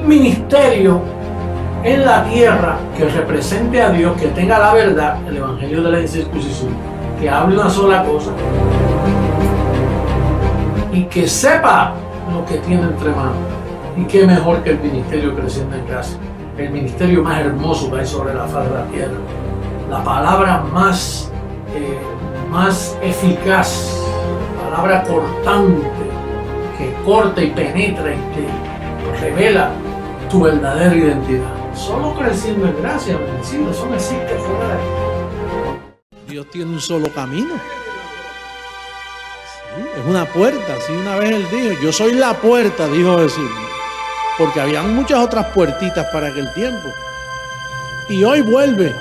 un ministerio en la tierra que represente a Dios, que tenga la verdad, el evangelio de la incircuncisión, que hable una sola cosa y que sepa lo que tiene entre manos. Y qué mejor que el ministerio Creciendo en Gracia, el ministerio más hermoso que hay sobre la faz de la tierra, la palabra más eficaz, palabra cortante, que corta y penetra y te revela tu verdadera identidad. Solo Creciendo en Gracia, bendecido, eso no existe fuera de aquí. Dios tiene un solo camino. Sí, es una puerta. Así una vez Él dijo, yo soy la puerta, dijo Jesús. Porque habían muchas otras puertitas para aquel tiempo. Y hoy vuelve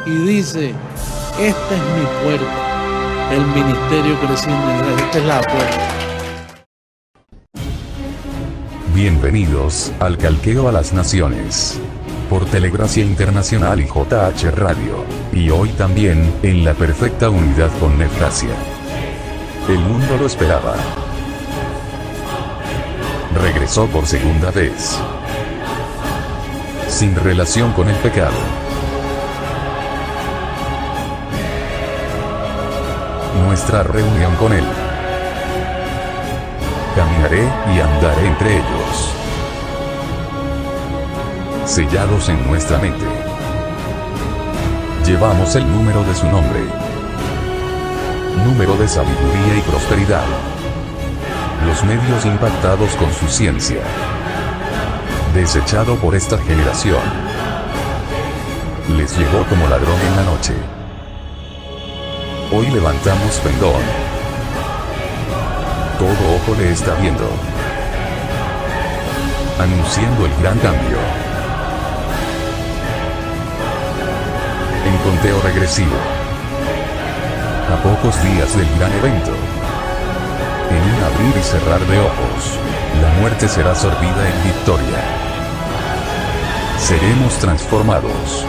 y dice, esta es mi puerta. El ministerio Creciendo en Gracia, esta es la puerta. Bienvenidos al Calqueo a las Naciones. Por Telegracia Internacional y JH Radio. Y hoy también, en la perfecta unidad con Nefracia. El mundo lo esperaba. Regresó por segunda vez. Sin relación con el pecado. Nuestra reunión con Él. Caminaré y andaré entre ellos. Sellados en nuestra mente. Llevamos el número de su nombre. Número de sabiduría y prosperidad. Los medios impactados con su ciencia. Desechado por esta generación. Les llegó como ladrón en la noche. Hoy levantamos pendón. Todo ojo le está viendo. Anunciando el gran cambio. En conteo regresivo. A pocos días del gran evento. En un abrir y cerrar de ojos, la muerte será sorbida en victoria. Seremos transformados.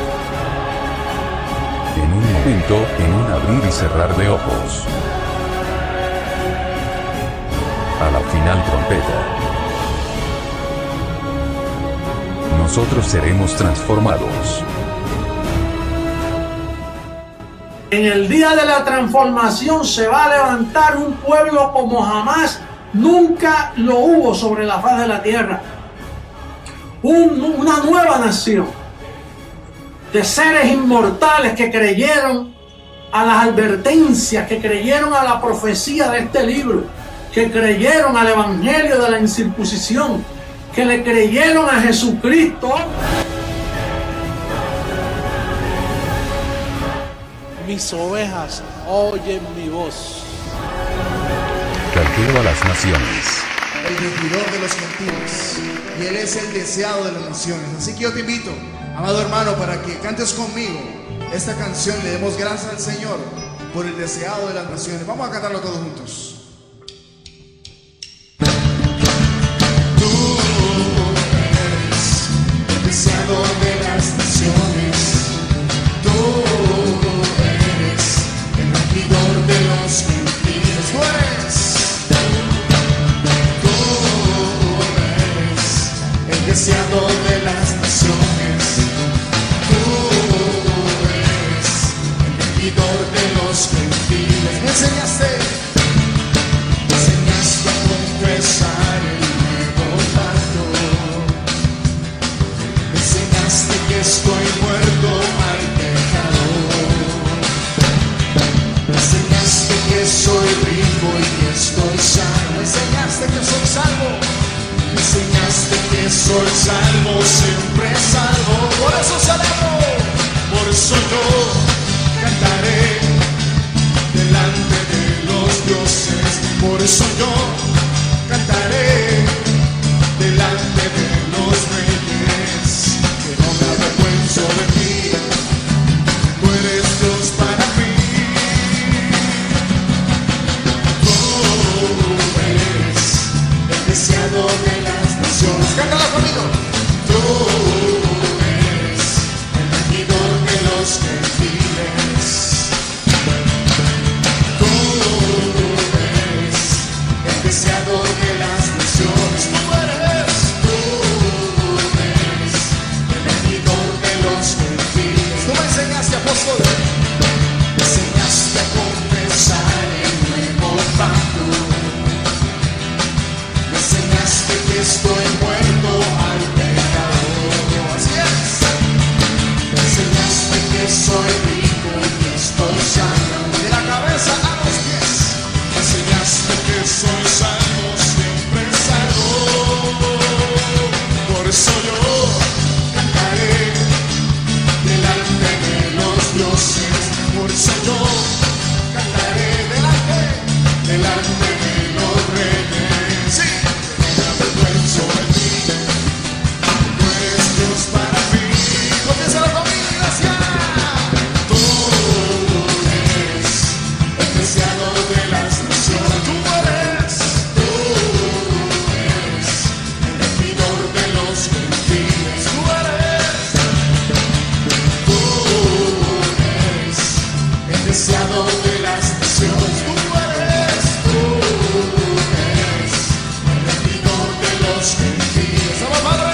En un momento, en un abrir y cerrar de ojos. A la final trompeta. Nosotros seremos transformados. En el día de la transformación se va a levantar un pueblo como jamás nunca lo hubo sobre la faz de la tierra. Una nueva nación de seres inmortales que creyeron a las advertencias, que creyeron a la profecía de este libro, que creyeron al evangelio de la incircuncisión, que le creyeron a Jesucristo. Mis ovejas oyen mi voz. Calqueo a las naciones. El regidor de los gentiles, y Él es el deseado de las naciones. Así que yo te invito, amado hermano, para que cantes conmigo esta canción. Le demos gracias al Señor por el deseado de las naciones. Vamos a cantarlo todos juntos. Tú eres el deseado de las naciones. Tú eres el regidor de los gentiles. Tú eres el deseado de las naciones. Tú eres el regidor de los gentiles. Me enseñaste a confesar el nuevo pacto. Me enseñaste que estoy muerto al pecado. Me enseñaste que soy rico y que estoy sano. Me enseñaste que soy salvo. Me enseñaste que soy salvo, siempre salvo. Por eso celebro, por eso yo cantaré delante de los dioses. Por eso yo cantaré delante de los reyes. Que no me avergüenzo de ti, tú eres Dios para mí. Tú eres el deseado de las naciones. Cántala conmigo. Tú eres el regidor de los gentiles. Tú eres apóstol. Me enseñaste a confesar el nuevo pacto. Me enseñaste que estoy muerto al pecado. Así es. Me enseñaste que soy rico y que estoy sano. De la cabeza a los pies. Me enseñaste que soy salvo, siempre salvo. Por eso yo cantaré delante de los dioses. Por eso yo cantaré delante de los reyes. Sí, me avergüenzo de ti. Tú eres Dios para mí. Comienza la familia, iglesia. Tú eres el deseado de las naciones. Tú eres el regidor de los gentiles. Tú eres el deseado de las naciones. Tú eres el regidor de los gentiles. ¡Vamos, Padre!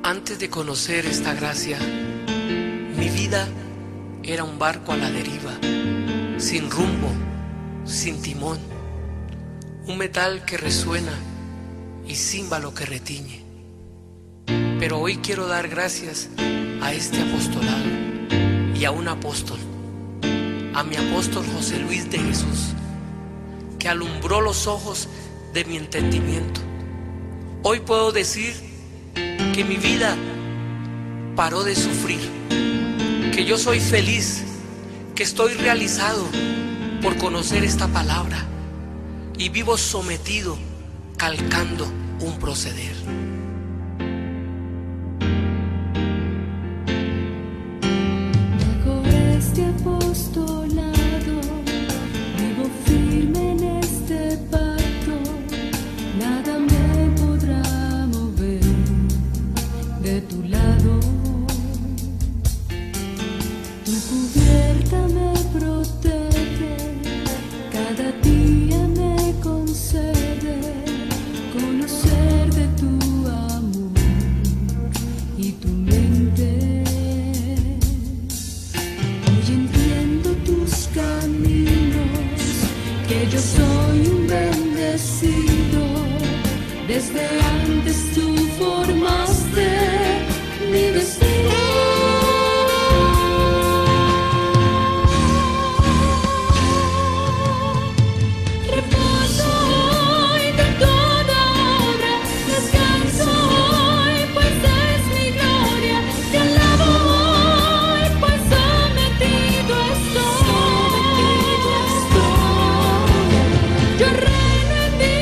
Antes de conocer esta gracia, mi vida era un barco a la deriva, sin rumbo, sin timón, un metal que resuena y címbalo que retiñe. Pero hoy quiero dar gracias a este apostolado y a un apóstol, a mi apóstol José Luis de Jesús, que alumbró los ojos de mi entendimiento. Hoy puedo decir que mi vida paró de sufrir, que yo soy feliz, que estoy realizado por conocer esta palabra y vivo sometido, calcando un proceder. Bajo este apostolado vivo firme en este pacto, nada me podrá mover de tu lado. Tu cubierta me protege, cada día me concede conocer de tu amor y tu mente. Hoy entiendo tus caminos, que yo soy un bendecido. Desde antes tú formaste mi destino. Reposo hoy de toda obra, descanso hoy, pues es mi gloria. Te alabo hoy, pues sometido estoy. Yo reino en ti,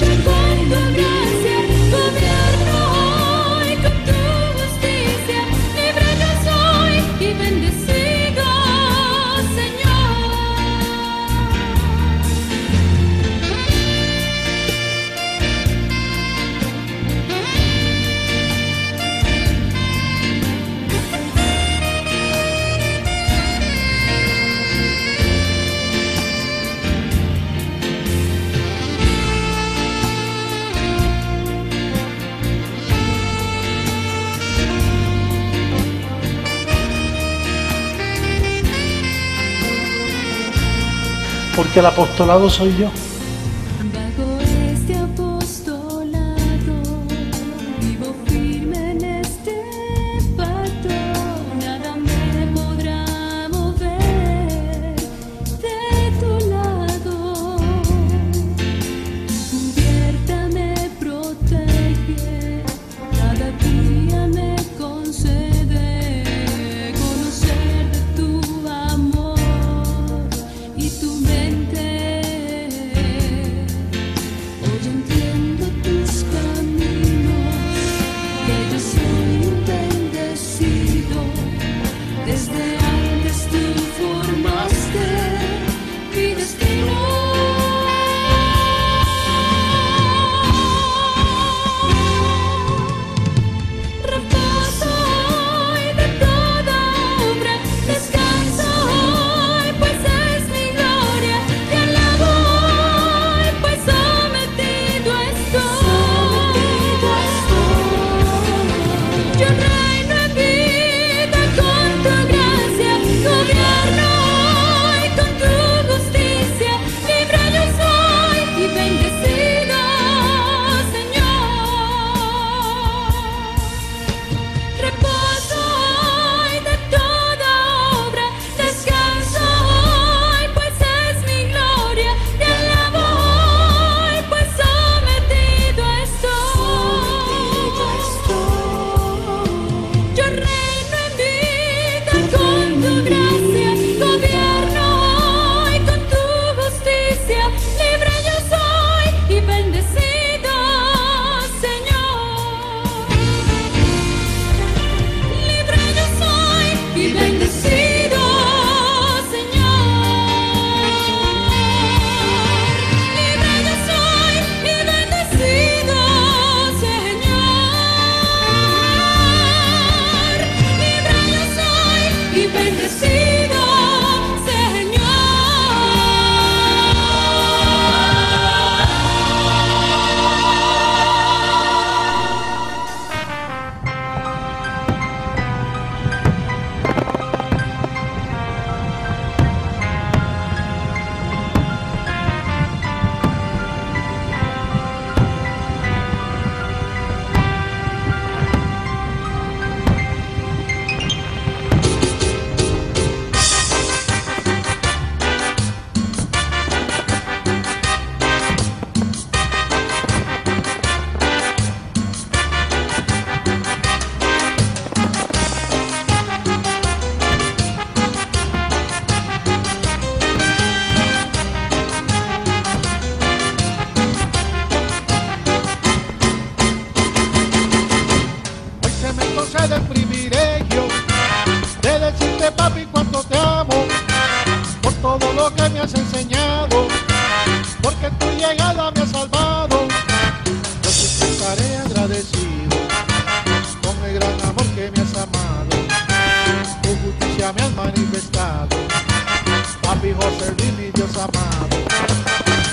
yo cuento gracia, gobierno hoy con tu justicia. Libre yo soy y bendecido, Señor. Porque el apostolado soy yo. Bajo este apostolado vivo firme en este pacto, nada me podrá mover de tu lado. Tu cubierta me protege, cada día me concede conocer de tu amor y tu mente. concede el privilegio de decirte, papi, cuánto te amo, por todo lo que me has enseñado, porque tu llegada me ha salvado. Yo siempre estaré agradecido con el gran amor que me has amado, tu justicia me has manifestado, papi José Luis, mi Dios amado.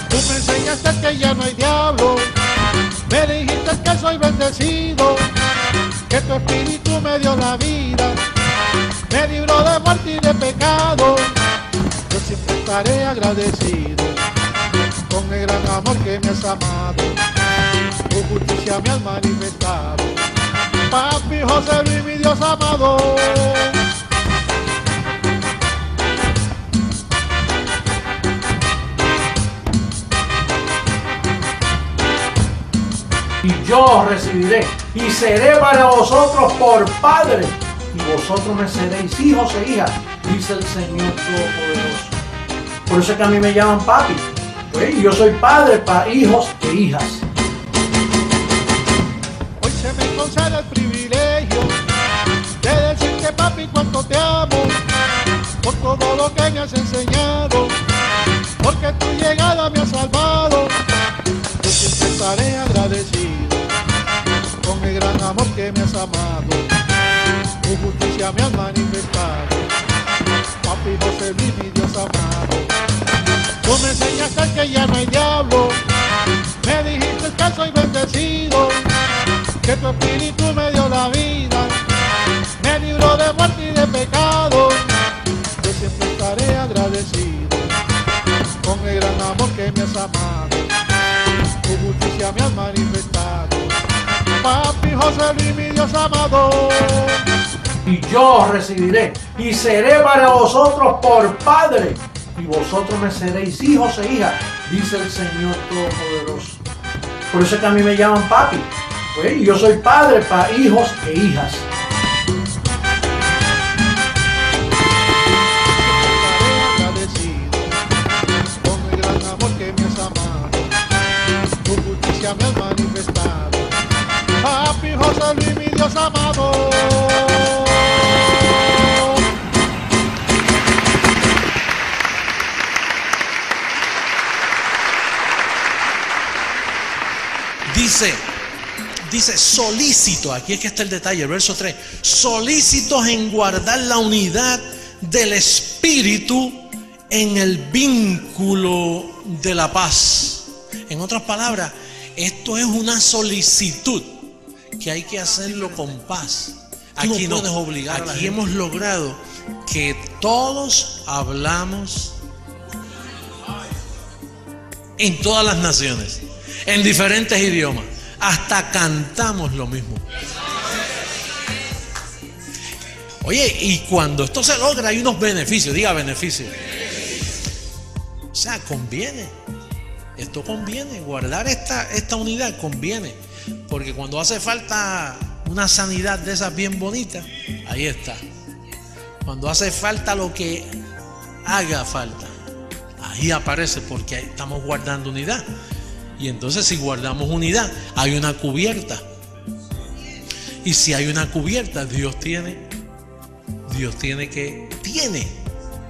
Tú me enseñaste que ya no hay diablo, me dijiste que soy bendecido, que tu espíritu me dio la vida, me libró de muerte y de pecado. Yo siempre estaré agradecido con el gran amor que me has amado, tu justicia me has manifestado, papi José Luis, mi Dios amado. Y yo os recibiré y seré para vosotros por padre, y vosotros me seréis hijos e hijas, dice el Señor Todopoderoso. Por eso es que a mí me llaman papi, pues, y yo soy padre para hijos e hijas. Hoy se me concede el privilegio de decirte, papi, cuánto te amo, por todo lo que me has enseñado, porque tu llegada me ha salvado. Yo siempre estaré agradecido con el gran amor que me has amado, tu justicia me has manifestado, papi José Luis, mi Dios amado. Tú me enseñaste que ya no hay diablo, me dijiste que soy bendecido, que tu espíritu me dio la vida, me libró de muerte y de pecado. Yo siempre estaré agradecido con el gran amor que me has amado, tu justicia me has manifestado, papi José Luis, mi Dios amado. Y yo os recibiré y seré para vosotros por padre, y vosotros me seréis hijos e hijas, dice el Señor Todopoderoso. Por eso es que a mí me llaman papi, pues, y yo soy padre para hijos e hijas. Estaré agradecido con el gran amor que me has amado, tu justicia me has manifestado, papi José Luis, mi Dios amado. Dice solícito, aquí es que está el detalle, el verso 3, solícitos en guardar la unidad del Espíritu en el vínculo de la paz. En otras palabras, esto es una solicitud que hay que hacerlo con paz. Aquí no puedes obligar a la gente. Aquí hemos logrado que todos hablamos en todas las naciones, en diferentes idiomas, hasta cantamos lo mismo. Oye, y cuando esto se logra hay unos beneficios, diga beneficios. O sea, conviene. Esto conviene, guardar esta unidad conviene. Porque cuando hace falta una sanidad de esas bien bonitas, ahí está. Cuando hace falta lo que haga falta, ahí aparece, porque estamos guardando unidad. Y entonces si guardamos unidad, hay una cubierta. Y si hay una cubierta, Dios tiene,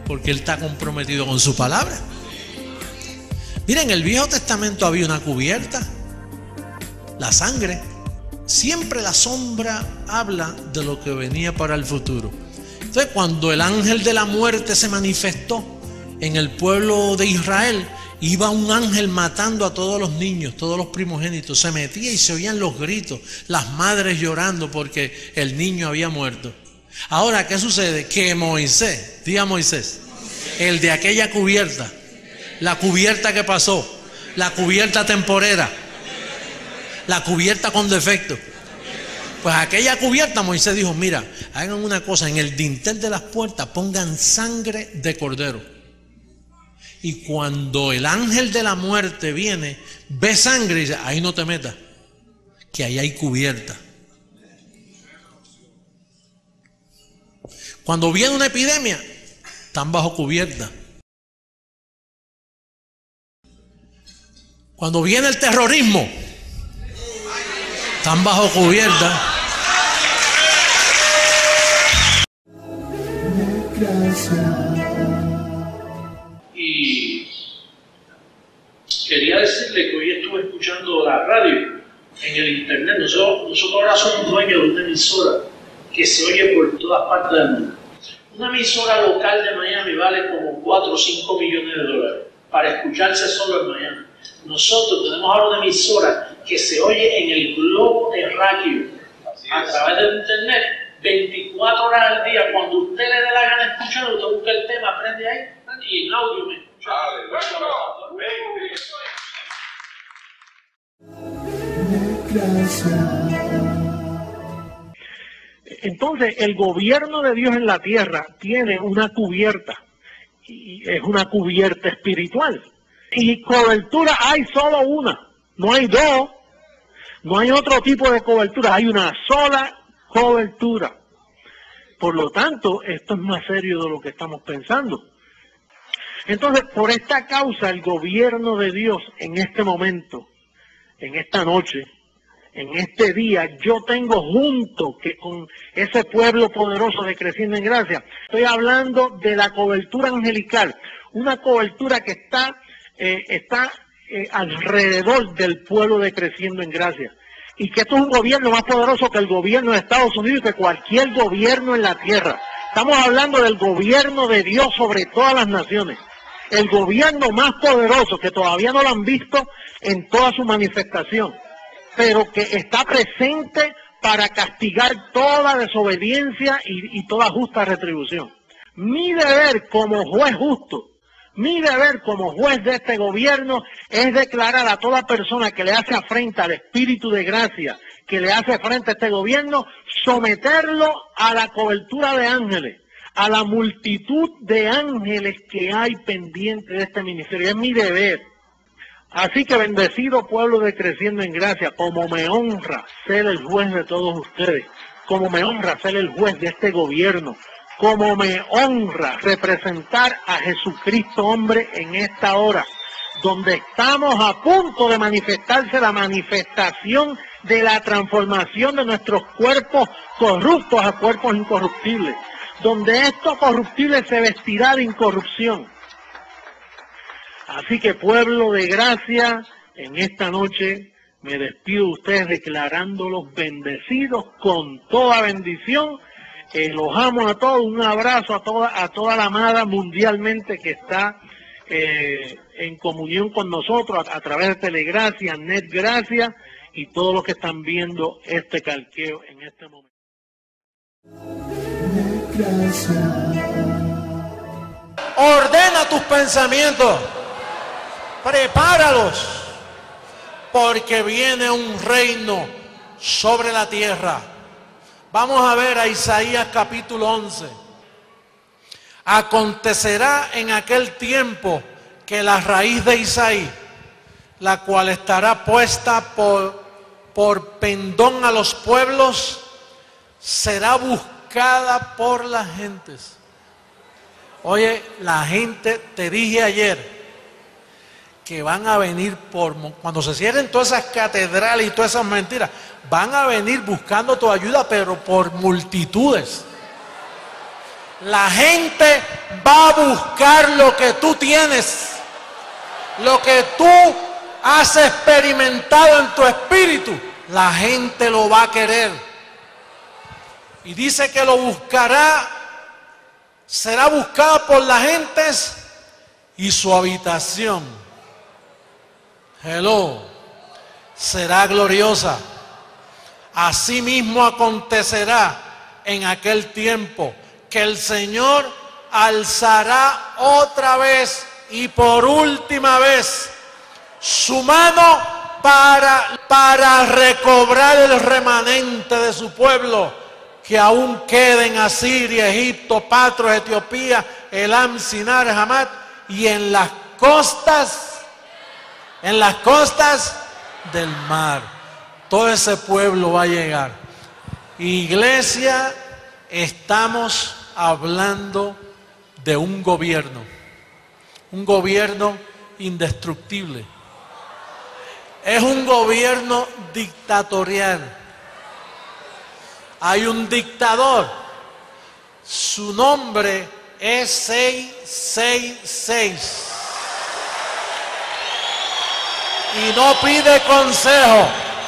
porque Él está comprometido con su palabra. Miren, en el Viejo Testamento había una cubierta, la sangre. Siempre la sombra habla de lo que venía para el futuro. Entonces, cuando el ángel de la muerte se manifestó en el pueblo de Israel, iba un ángel matando a todos los niños, todos los primogénitos. Se metía y se oían los gritos, las madres llorando porque el niño había muerto. Ahora, ¿qué sucede? Que Moisés, diga Moisés, el de aquella cubierta, la cubierta que pasó, la cubierta temporera, la cubierta con defecto. Pues aquella cubierta, Moisés dijo, mira, hagan una cosa, en el dintel de las puertas pongan sangre de cordero. Y cuando el ángel de la muerte viene, ve sangre y dice, ahí no te metas, que ahí hay cubierta. Cuando viene una epidemia, están bajo cubierta. Cuando viene el terrorismo, están bajo cubierta. Y quería decirle que hoy estuve escuchando la radio en el internet. Nosotros ahora somos dueños de una emisora que se oye por todas partes del mundo. Una emisora local de Miami vale como 4 o 5 millones de dólares para escucharse solo en Miami. Nosotros tenemos ahora una emisora que se oye en el globo terráqueo a través del internet 24 horas al día. Cuando usted le dé la gana de escucharlo, usted busca el tema, aprende ahí y en audio me escucha. Entonces, el gobierno de Dios en la tierra tiene una cubierta, y es una cubierta espiritual. Y cobertura hay solo una, no hay dos, no hay otro tipo de cobertura, hay una sola cobertura. Por lo tanto, esto es más serio de lo que estamos pensando. Entonces, por esta causa, el gobierno de Dios en este momento, en esta noche, en este día, yo tengo junto con ese pueblo poderoso de Creciendo en Gracia, estoy hablando de la cobertura angelical, una cobertura que está alrededor del pueblo de Creciendo en Gracia. Y que esto es un gobierno más poderoso que el gobierno de Estados Unidos y que cualquier gobierno en la tierra. Estamos hablando del gobierno de Dios sobre todas las naciones. El gobierno más poderoso que todavía no lo han visto en toda su manifestación, pero que está presente para castigar toda desobediencia y toda justa retribución. Mi deber como juez justo, mi deber como juez de este gobierno es declarar a toda persona que le hace afrenta al Espíritu de Gracia, que le hace frente a este gobierno, someterlo a la cobertura de ángeles, a la multitud de ángeles que hay pendiente de este ministerio. Es mi deber. Así que bendecido pueblo de Creciendo en Gracia, como me honra ser el juez de todos ustedes, como me honra ser el juez de este gobierno, como me honra representar a Jesucristo hombre en esta hora, donde estamos a punto de manifestarse la manifestación de la transformación de nuestros cuerpos corruptos a cuerpos incorruptibles, donde esto corruptible se vestirá de incorrupción. Así que pueblo de gracia, en esta noche me despido de ustedes declarándolos bendecidos con toda bendición. Los amo a todos, un abrazo a toda la amada mundialmente que está en comunión con nosotros a través de Telegracia, NetGracia y todos los que están viendo este calqueo en este momento. Ordena tus pensamientos, prepáralos, porque viene un reino sobre la tierra. Vamos a ver a Isaías capítulo 11. Acontecerá en aquel tiempo que la raíz de Isaí, la cual estará puesta por pendón a los pueblos, será buscada por las gentes. Oye, la gente, te dije ayer, que van a venir cuando se cierren todas esas catedrales y todas esas mentiras, van a venir buscando tu ayuda, pero por multitudes. La gente va a buscar lo que tú tienes, lo que tú has experimentado en tu espíritu. La gente lo va a querer. Y dice que lo buscará, será buscada por las gentes y su habitación, será gloriosa. Asimismo acontecerá en aquel tiempo que el Señor alzará otra vez y por última vez su mano para recobrar el remanente de su pueblo que aún queda en Asiria, Egipto, Patros, Etiopía, Elam, Sinar, Hamat y en las costas del mar. Todo ese pueblo va a llegar. Iglesia, estamos hablando de un gobierno indestructible. Es un gobierno dictatorial. Hay un dictador, su nombre es 666. Y no pide consejo,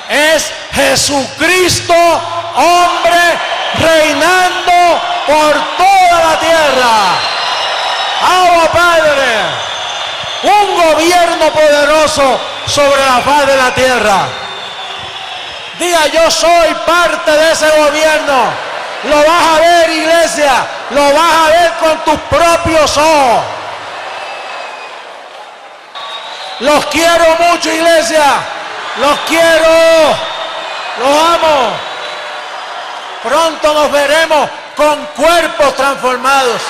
es Jesucristo, hombre, reinando por toda la tierra. ¡Abba, Padre! Un gobierno poderoso sobre la faz de la tierra. Diga, yo soy parte de ese gobierno. Lo vas a ver, iglesia, lo vas a ver con tus propios ojos. Los quiero mucho, iglesia. Los quiero. Los amo. Pronto nos veremos con cuerpos transformados.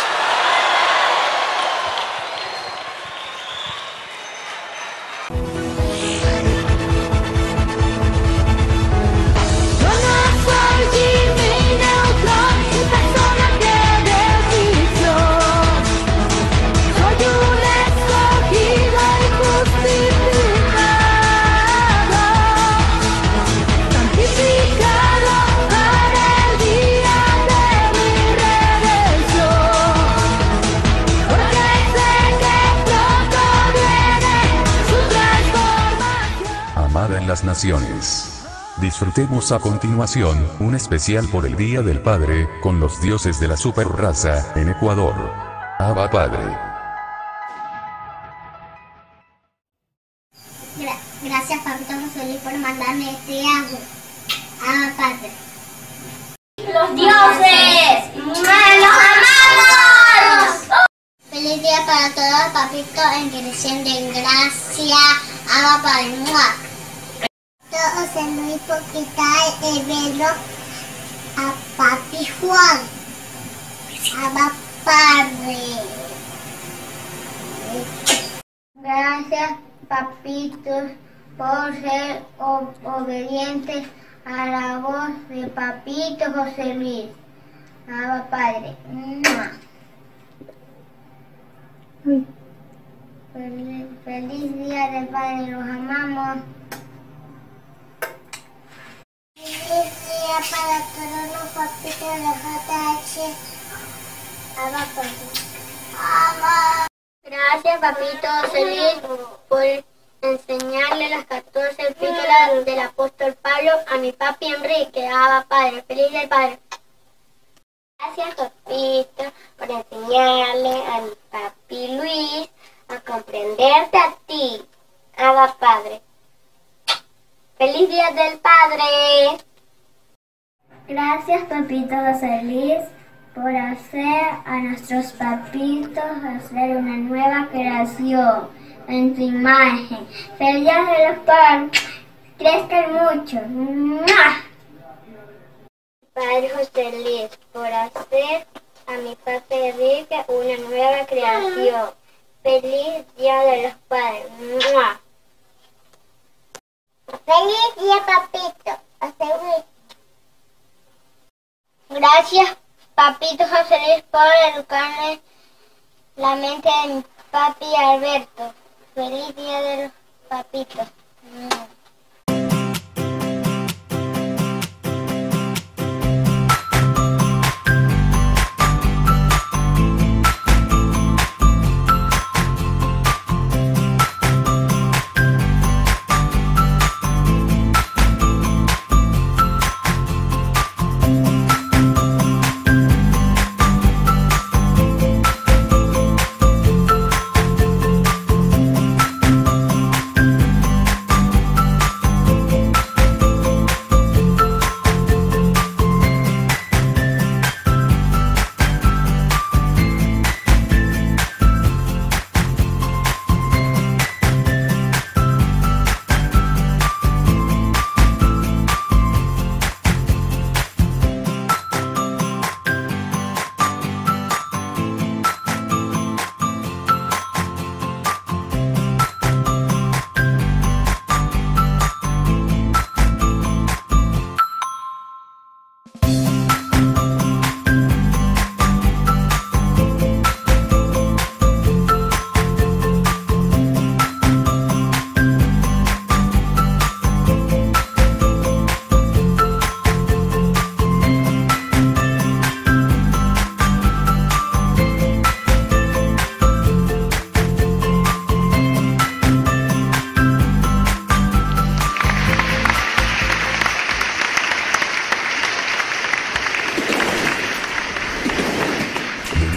Amada en las naciones. Disfrutemos a continuación un especial por el Día del Padre, con los dioses de la superraza, en Ecuador. Abba, Padre. Gracias, Papito José Luis, por mandarme este audio. Abba, Padre. ¡Los dioses! ¡Los amamos! Feliz día para todos, Papito, en creciendo en gracia. Abba, Padre. ¡Mua! José Luis, por quitar el velo a Papi Juan. Abba, Padre. Gracias, Papito, por ser obedientes a la voz de Papito José Luis. Abba, Padre. Feliz día del Padre, los amamos. Feliz día para todos los papitos de JH. Abba, Padre. Gracias, Papito José Luis, por enseñarle las 14 epístolas del apóstol Pablo a mi papi Enrique. Abba, Padre. Feliz del Padre. Gracias, Papito, por enseñarle a mi papi Luis a comprenderte a ti. Abba, Padre. ¡Feliz Día del Padre! Gracias, Papito José Luis, por hacer a nuestros papitos hacer una nueva creación en tu imagen. ¡Feliz Día de los Padres! ¡Crezcan mucho! ¡Mua! Padre José Luis, por hacer a mi papi Enrique una nueva creación. ¡Feliz Día de los Padres! ¡Mua! ¡Feliz día, Papito José Luis! Gracias, Papito José Luis, por educarme la mente de mi papi Alberto. ¡Feliz día de los papitos!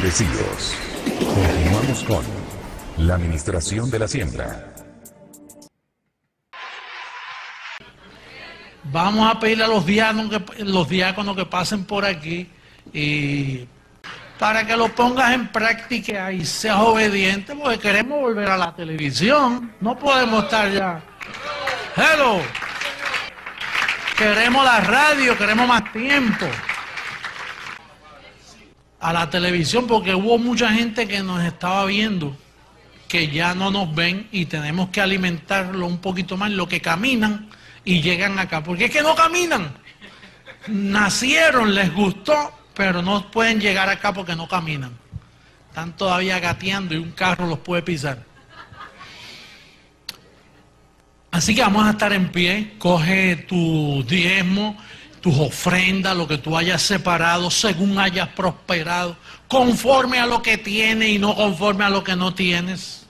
Agradecidos. Continuamos con la administración de la siembra. Vamos a pedirle a los diáconos que pasen por aquí y para que lo pongas en práctica y seas obediente, porque queremos volver a la televisión. No podemos estar ya. Hello. Queremos la radio, queremos más tiempo. A la televisión, porque hubo mucha gente que nos estaba viendo, que ya no nos ven y tenemos que alimentarlo un poquito más, lo que caminan y llegan acá. Porque es que no caminan. Nacieron, les gustó, pero no pueden llegar acá porque no caminan. Están todavía gateando y un carro los puede pisar. Así que vamos a estar en pie. Coge tu diezmo, tus ofrendas, lo que tú hayas separado, según hayas prosperado, conforme a lo que tienes y no conforme a lo que no tienes.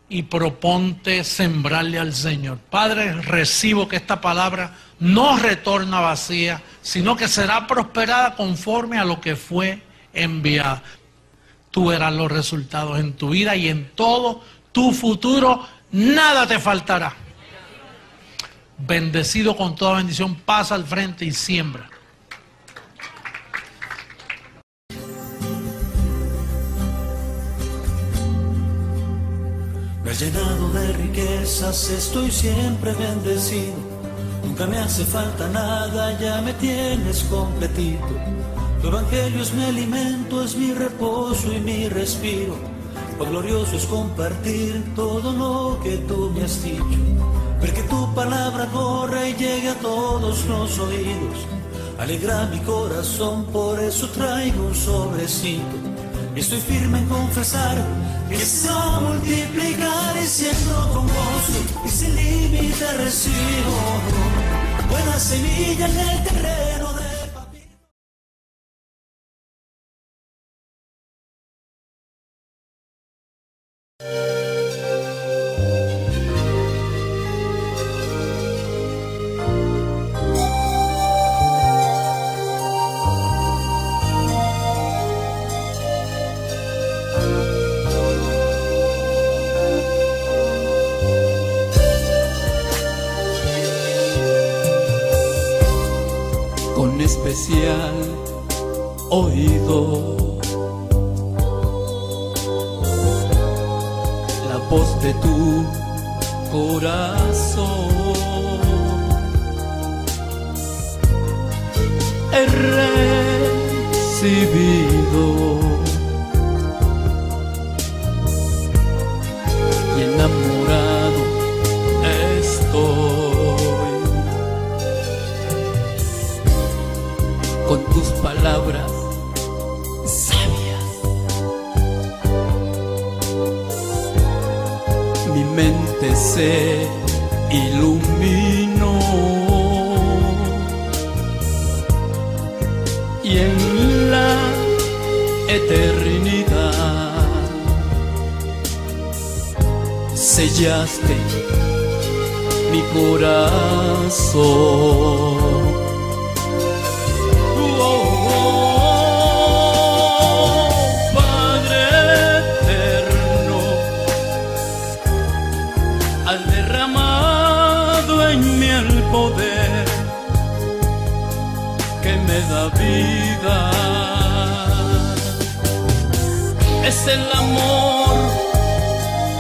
Y proponte sembrarle al Señor. Padre, recibo que esta palabra no retorna vacía, sino que será prosperada conforme a lo que fue enviada. Tú verás los resultados en tu vida y en todo tu futuro. Nada te faltará. Bendecido con toda bendición, pasa al frente y siembra. Me has llenado de riquezas, estoy siempre bendecido. Nunca me hace falta nada, ya me tienes completito. Tu evangelio es mi alimento, es mi reposo y mi respiro. Lo glorioso es compartir todo lo que tú me has dicho. Ver que tu palabra corre y llegue a todos los oídos. Alegra mi corazón, por eso traigo un sobrecito. Estoy firme en confesar que se va a multiplicar y siembro con gozo y sin límite recibo. Buena semilla en el terreno de con especial oído la voz de tu corazón. He recibido y enamorado estoy con tus palabras sabias. Mi mente se iluminó y en la eternidad sellaste mi corazón. Poder que me da vida es el amor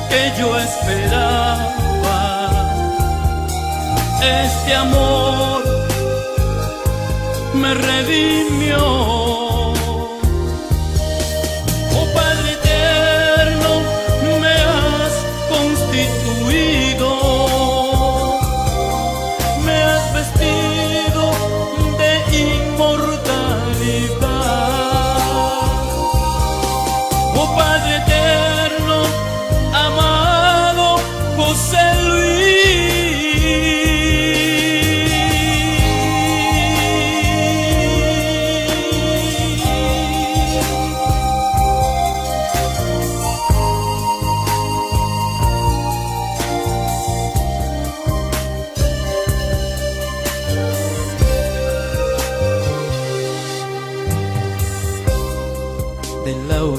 que yo esperaba. Este amor me redimió. Oh Padre eterno, me has constituido, vestido de inmortalidad. Oh Padre eterno, amado José Luis,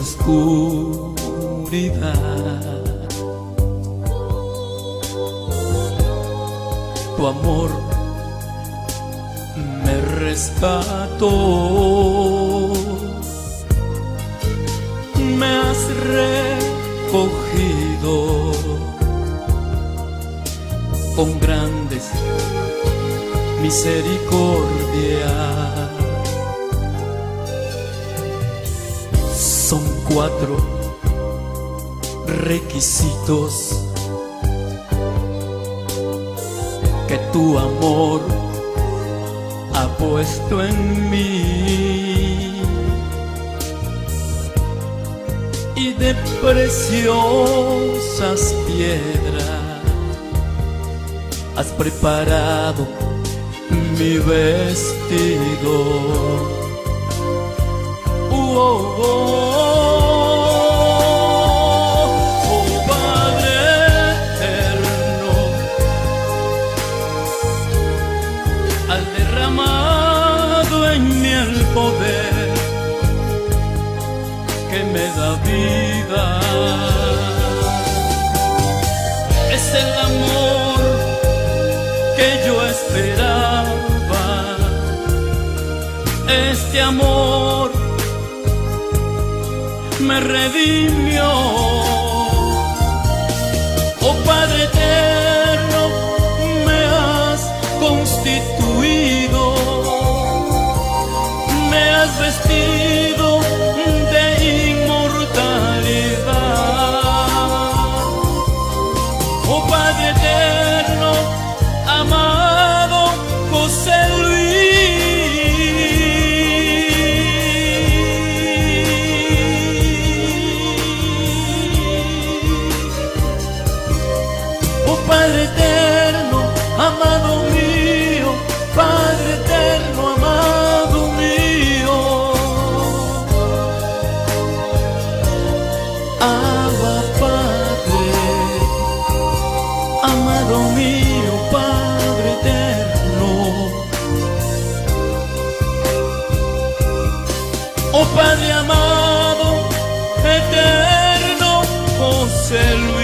oscuridad. Tu amor me rescató, me has recogido con grandes misericordias. Son 4 requisitos que tu amor ha puesto en mí, y de preciosas piedras has preparado mi vestido. Padre eterno, has derramado en mí el poder que me da vida. Es el amor que yo esperaba, este amor me redimió. Oh Padre eterno, me has constituido, me has vestido de inmortalidad. Oh Padre eterno, amado José Padre eterno, amado mío, Padre eterno, amado mío. Abba Padre, amado mío, Padre eterno. Oh Padre amado, eterno, José Luis.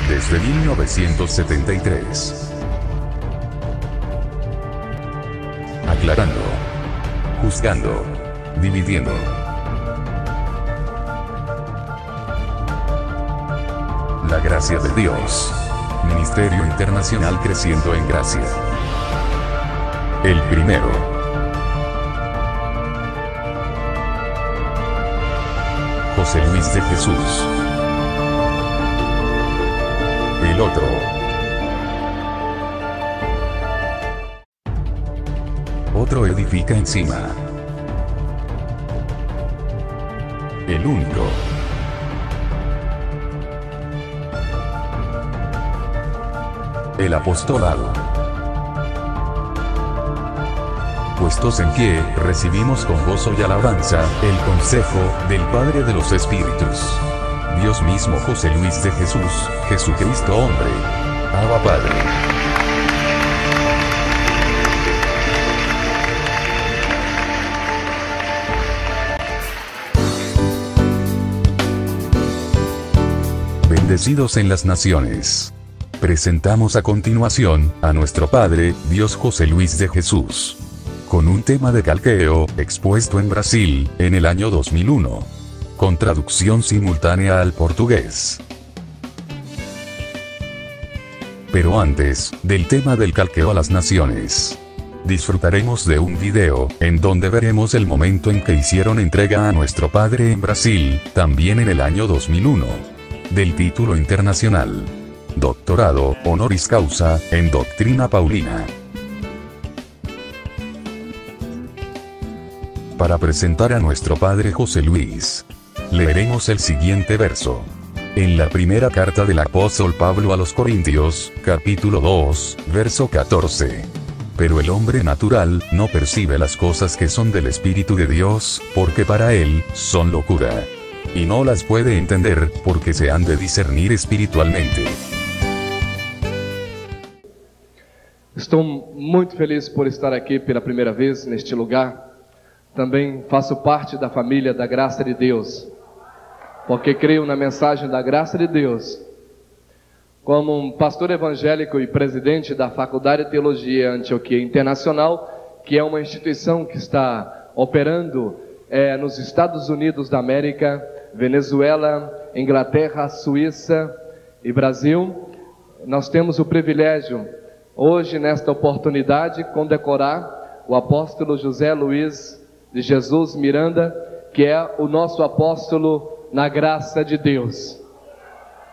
Desde 1973. Aclarando, juzgando, dividiendo. La gracia de Dios. Ministerio Internacional Creciendo en Gracia. El primero. José Luis de Jesús. El otro. Otro edifica encima. El único. El apostolado. Puestos en pie, recibimos con gozo y alabanza el consejo del Padre de los Espíritus. Dios mismo José Luis de Jesús, Jesucristo hombre. Abba Padre. Bendecidos en las naciones. Presentamos a continuación a nuestro Padre, Dios José Luis de Jesús, con un tema de Calqueo, expuesto en Brasil, en el año 2001. Con traducción simultánea al portugués. Pero antes del tema del Calqueo a las naciones, disfrutaremos de un video, en donde veremos el momento en que hicieron entrega a nuestro Padre en Brasil, también en el año 2001, del título internacional, Doctorado Honoris Causa, en Doctrina Paulina. Para presentar a nuestro Padre José Luis, leeremos el siguiente verso. En la primera carta del apóstol Pablo a los Corintios, capítulo 2, verso 14. Pero el hombre natural no percibe las cosas que son del Espíritu de Dios, porque para él son locura. Y no las puede entender, porque se han de discernir espiritualmente. Estou muito feliz por estar aqui pela primeira vez neste lugar. Também faço parte da família da graça de Deus, porque creio na mensagem da graça de Deus. Como um pastor evangélico e presidente da Faculdade de Teologia Antioquia Internacional, que é uma instituição que está operando nos Estados Unidos da América, Venezuela, Inglaterra, Suíça e Brasil, nós temos o privilégio, hoje, nesta oportunidade, condecorar o apóstolo José Luiz de Jesus Miranda, que é o nosso apóstolo na graça de Deus.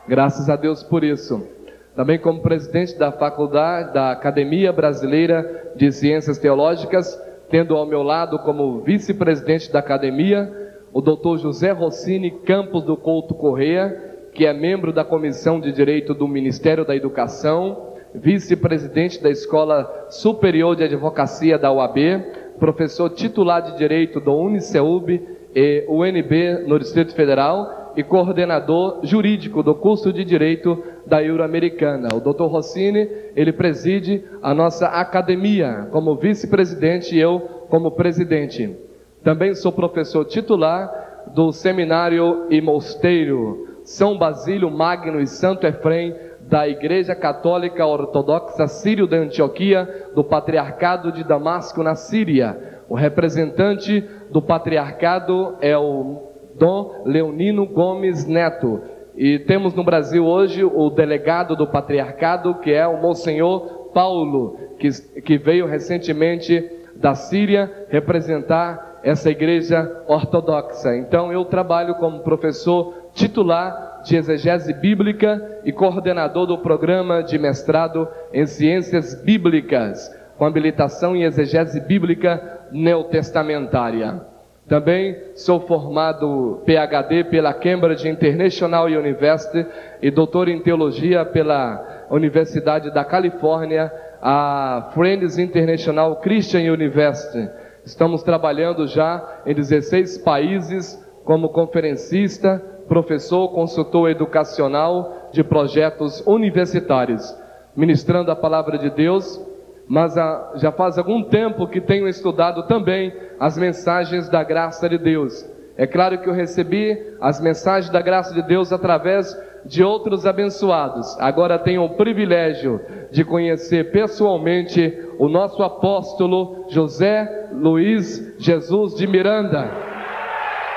Graças a Deus por isso. Também como presidente da faculdade, da Academia Brasileira de Ciências Teológicas, tendo ao meu lado como vice-presidente da academia, o Dr. José Rossini Campos do Couto Correia, que é membro da Comissão de Direito do Ministério da Educação, vice-presidente da Escola Superior de Advocacia da UAB, professor titular de Direito do UniCeub e UNB no Distrito Federal e coordenador jurídico do curso de Direito da Euro-Americana. O Dr. Rossini, ele preside a nossa academia como vice-presidente e eu como presidente. Também sou professor titular do Seminário e Mosteiro São Basílio Magno e Santo Efrém da Igreja Católica Ortodoxa Sírio de Antioquia, do Patriarcado de Damasco, na Síria. O representante do Patriarcado é o Dom Leonino Gomes Neto. E temos no Brasil hoje o delegado do Patriarcado, que é o Monsenhor Paulo, que veio recentemente da Síria representar essa igreja ortodoxa. Então eu trabalho como professor titular de exegese bíblica e coordenador do programa de mestrado em ciências bíblicas, com habilitação em exegese bíblica neotestamentária. Também sou formado PhD pela Cambridge International University e doutor em teologia pela Universidade da Califórnia, a Friends International Christian University. Estamos trabalhando já em 16 países como conferencista, professor, consultor educacional de projetos universitários, ministrando a palavra de Deus, mas já faz algum tempo que tenho estudado também as mensagens da graça de Deus. É claro que eu recebi as mensagens da graça de Deus através de outros abençoados. Agora tenho o privilégio de conhecer pessoalmente o nosso apóstolo José Luiz Jesus de Miranda.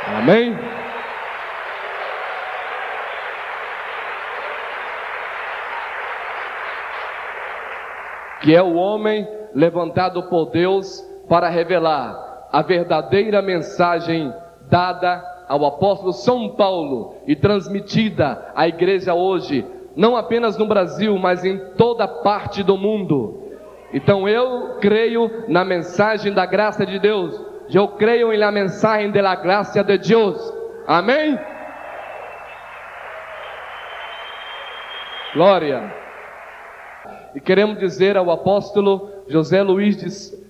Amém? Que é o homem levantado por Deus para revelar a verdadeira mensagem dada ao apóstolo São Paulo e transmitida à igreja hoje, não apenas no Brasil, mas em toda parte do mundo. Então eu creio na mensagem da graça de Deus. Eu creio na mensagem da graça de Deus. Amém? Glória. E queremos dizer ao apóstolo José Luiz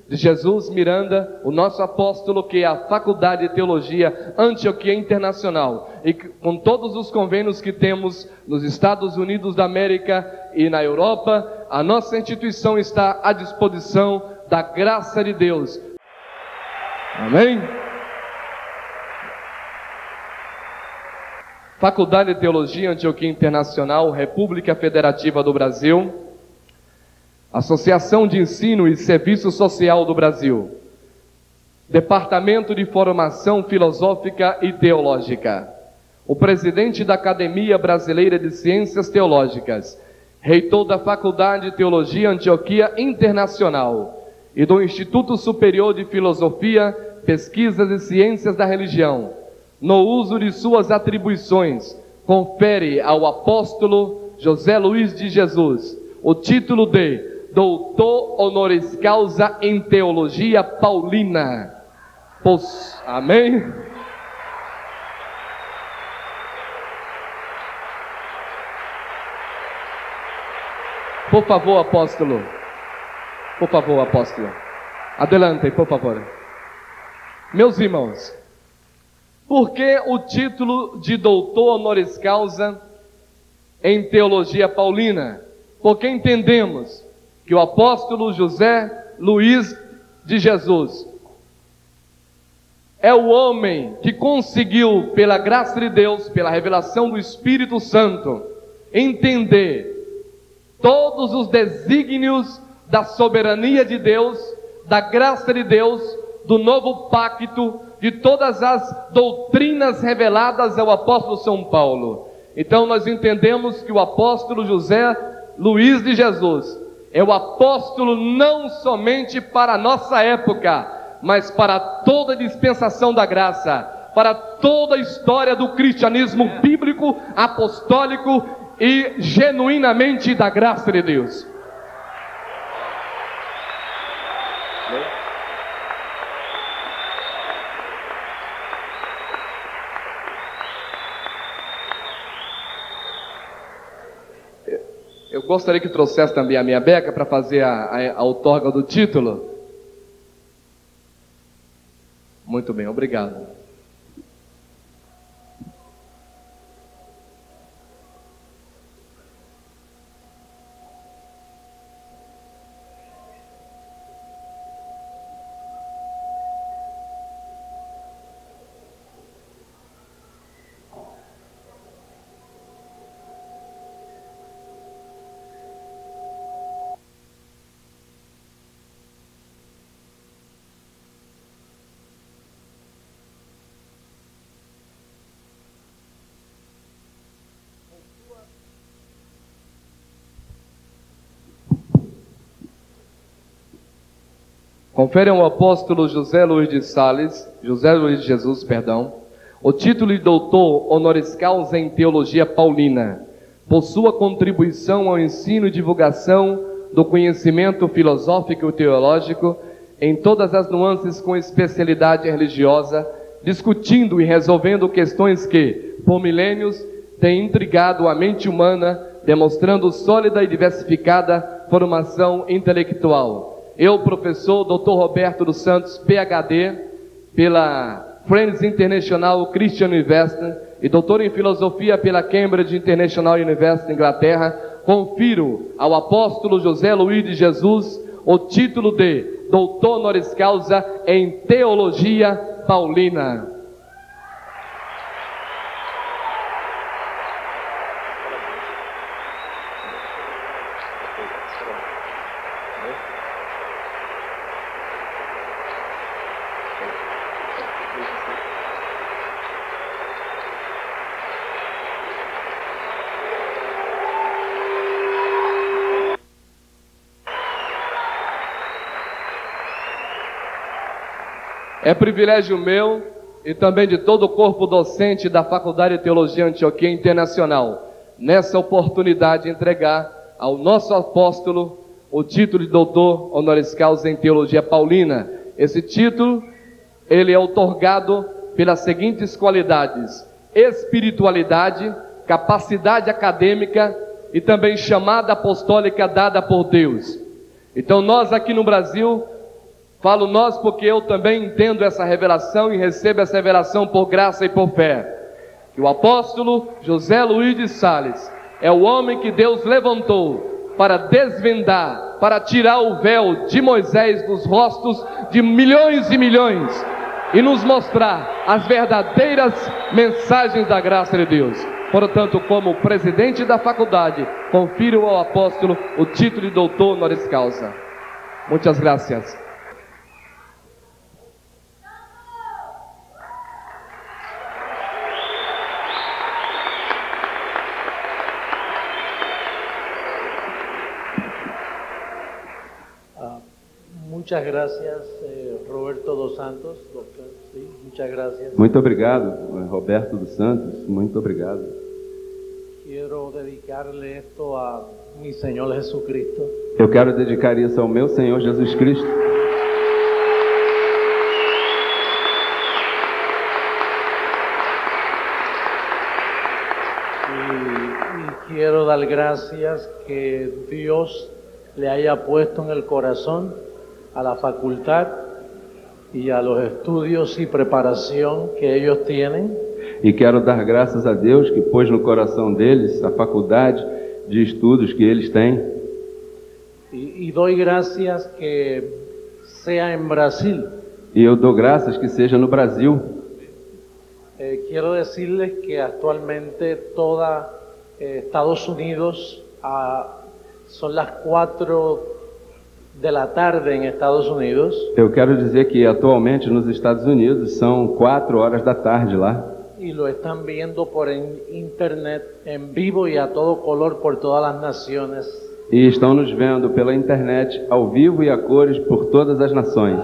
de Jesus Miranda, o nosso apóstolo, que é a Faculdade de Teologia Antioquia Internacional, e com todos os convênios que temos nos Estados Unidos da América e na Europa, a nossa instituição está à disposição da graça de Deus. Amém? Faculdade de Teologia Antioquia Internacional, República Federativa do Brasil, Associação de Ensino e Serviço Social do Brasil, Departamento de Formação Filosófica e Teológica, o presidente da Academia Brasileira de Ciências Teológicas, reitor da Faculdade de Teologia Antioquia Internacional e do Instituto Superior de Filosofia, Pesquisas e Ciências da Religião, no uso de suas atribuições, confere ao apóstolo José Luiz de Jesus o título de Doutor Honoris Causa em Teologia Paulina. Amém? Por favor, apóstolo. Por favor, apóstolo. Adelante, por favor. Meus irmãos, por que o título de doutor honoris causa em teologia paulina? Porque entendemos que o apóstolo José Luiz de Jesus é o homem que conseguiu, pela graça de Deus, pela revelação do Espírito Santo, entender todos os desígnios da soberania de Deus, da graça de Deus, do novo pacto, de todas as doutrinas reveladas ao apóstolo São Paulo. Então nós entendemos que o apóstolo José Luiz de Jesus é o apóstolo não somente para a nossa época, mas para toda a dispensação da graça, para toda a história do cristianismo bíblico, apostólico e genuinamente da graça de Deus. Eu gostaria que trouxesse também a minha beca para fazer a outorga do título. Muito bem, obrigado. Confere ao apóstolo José Luiz de Jesus, o título de doutor honoris causa em teologia paulina, por sua contribuição ao ensino e divulgação do conhecimento filosófico e teológico em todas as nuances com especialidade religiosa, discutindo e resolvendo questões que, por milênios, têm intrigado a mente humana, demonstrando sólida e diversificada formação intelectual. Eu, professor Dr. Roberto dos Santos, PhD, pela Friends International Christian University e doutor em filosofia pela Cambridge International University, Inglaterra, confiro ao apóstolo José Luiz de Jesus o título de doutor honoris causa em teologia paulina. É privilégio meu e também de todo o corpo docente da Faculdade de Teologia Antioquia Internacional, nessa oportunidade, entregar ao nosso apóstolo o título de doutor honoris causa em teologia paulina. Esse título, ele é outorgado pelas seguintes qualidades: espiritualidade, capacidade acadêmica e também chamada apostólica dada por Deus. Então nós aqui no Brasil, falo nós porque eu também entendo essa revelação e recebo essa revelação por graça e por fé, que o apóstolo José Luiz de Sales é o homem que Deus levantou para desvendar, para tirar o véu de Moisés dos rostos de milhões e milhões e nos mostrar as verdadeiras mensagens da graça de Deus. Portanto, como presidente da faculdade, confiro ao apóstolo o título de doutor honoris causa. Muitas graças. Muchas gracias, Roberto dos Santos, doctor. Sí, muchas gracias. Muito obrigado, Roberto dos Santos. Muito obrigado. Quiero dedicarle esto a mi Señor Jesucristo. Eu quero dedicar isso ao meu Senhor Jesus Cristo. Y quiero dar gracias que Dios le haya puesto en el corazón a la facultad y a los estudios y preparación que ellos tienen. E quero dar graças a Deus que pôs no coração deles a faculdade de estudos que eles têm. Y doy gracias que sea en Brasil. E eu dou graças que seja no Brasil. Quiero decirles que actualmente toda Estados Unidos son las 4 de la tarde en Estados Unidos. Eu quero dizer que atualmente nos Estados Unidos são 4 horas da tarde lá. Y lo están viendo por internet en vivo y a todo color por todas las naciones. E estão nos vendo pela internet ao vivo e a cores por todas as nações.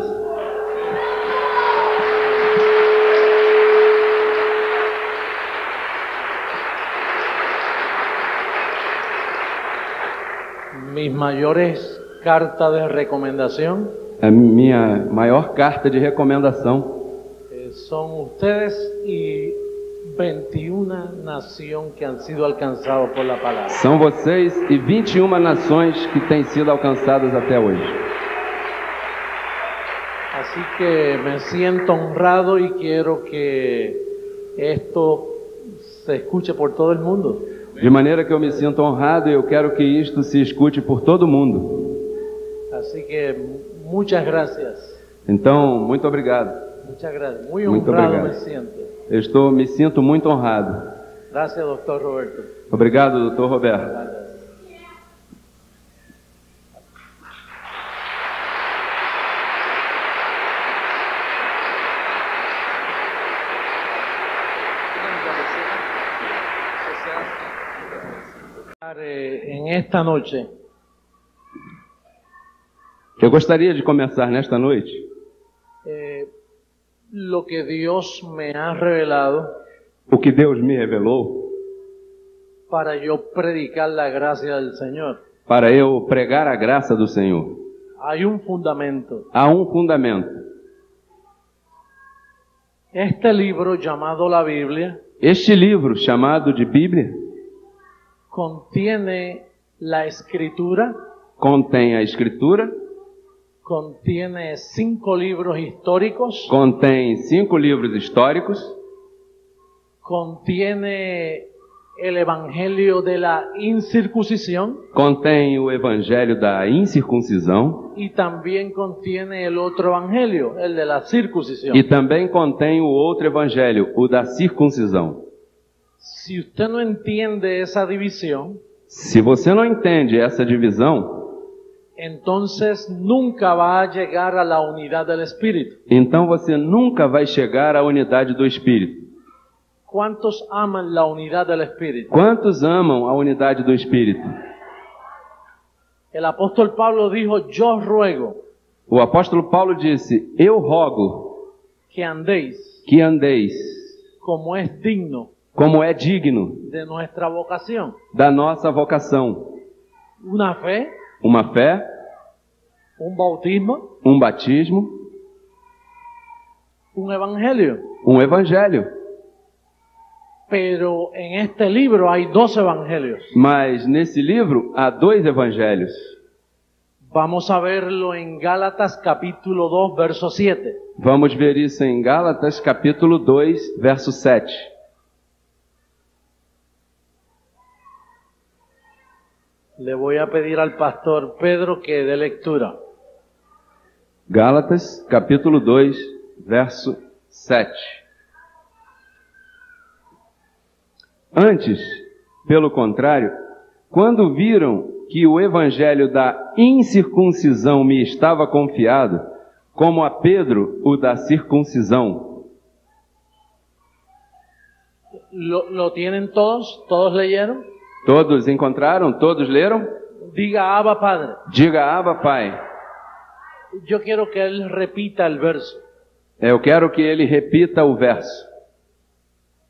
Mis mayores cartas de recomendación A minha maior carta de recomendação son ustedes y 21 naciones que han sido alcanzados por la palabra. são vocês e 21 nações que têm sido alcançadas até hoje. Así que me siento honrado y quiero que esto se escuche por todo el mundo. De maneira que eu me sinto honrado e eu quero que isto se escute por todo mundo. Así que muchas gracias. Então, muito obrigado. Muchas gracias. Muy Muito honrado obrigado. me siento. Eu me sinto muito honrado. Gracias, doctor Roberto. Obrigado, Dr. Roberto. En esta noche Eu gostaria de começar nesta noite lo que Dios me ha revelado o que Deus me revelou para yo predicar la gracia del Señor. para eu pregar a graça do Senhor. Hay un fundamento. Há um fundamento. Este libro llamado la Biblia Este livro, chamado de Bíblia, contiene la escritura, contém a Escritura, contiene 5 libros históricos, contém 5 livros históricos, contiene el evangelio de la incircuncisión contém o Evangelho da incircuncisão y también contiene el otro evangelio, el de la circuncisión. e também contém o outro Evangelho, o da circuncisão. Si usted no entiende esa división, Se você não entende essa divisão, entonces nunca va a llegar a la unidad del Espíritu. então você nunca vai chegar à unidade do Espírito. ¿Cuántos aman la unidad del Espíritu? Quantos amam a unidade do Espírito? El apóstol Pablo dijo, yo ruego O apóstolo Paulo disse: Eu rogo que andéis que andeis como es digno como é digno de nuestra vocación. da nossa vocação. Una fe, Uma fé, un bautismo, um batismo, un evangelio. um evangelho. Pero en este libro hay 2 evangelios. Mas nesse livro há 2 evangelhos. Vamos a verlo en Gálatas capítulo 2, verso 7. Vamos ver isso em Gálatas capítulo 2, verso 7. Le voy a pedir al pastor Pedro que dé lectura. Gálatas capítulo 2, verso 7. Antes, pelo contrário, quando viram que o evangelho da incircuncisão me estava confiado, como a Pedro o da circuncisão. ¿Lo tienen todos? ¿Todos leyeron? Todos encontraram? Todos leram? Diga Abba Padre. Diga Abba Pai. Yo quiero que él repita el verso. Eu quero que ele repita o verso.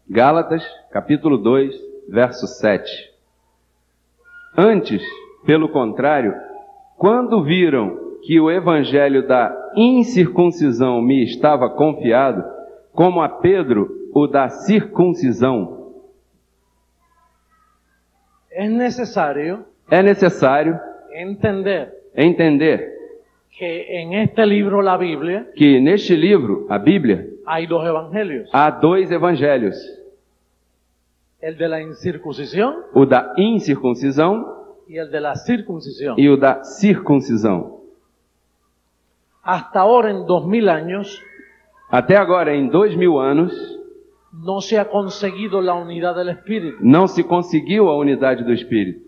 Gálatas, capítulo 2, verso 7. Antes, pelo contrário, quando viram que o evangelho da incircuncisão me estava confiado, como a Pedro o da circuncisão. Es necesario É necessário entender entender que en este libro, la Biblia, que neste livro, a Bíblia, hay dos evangelios. há dois evangelhos. El de la incircuncisión O da incircuncisão y el de la circuncisión. e o da circuncisão. Hasta ahora, en 2000 años, Até agora, em 2000 anos, no se ha conseguido la unidad del Espíritu. não se conseguiu a unidade do Espírito.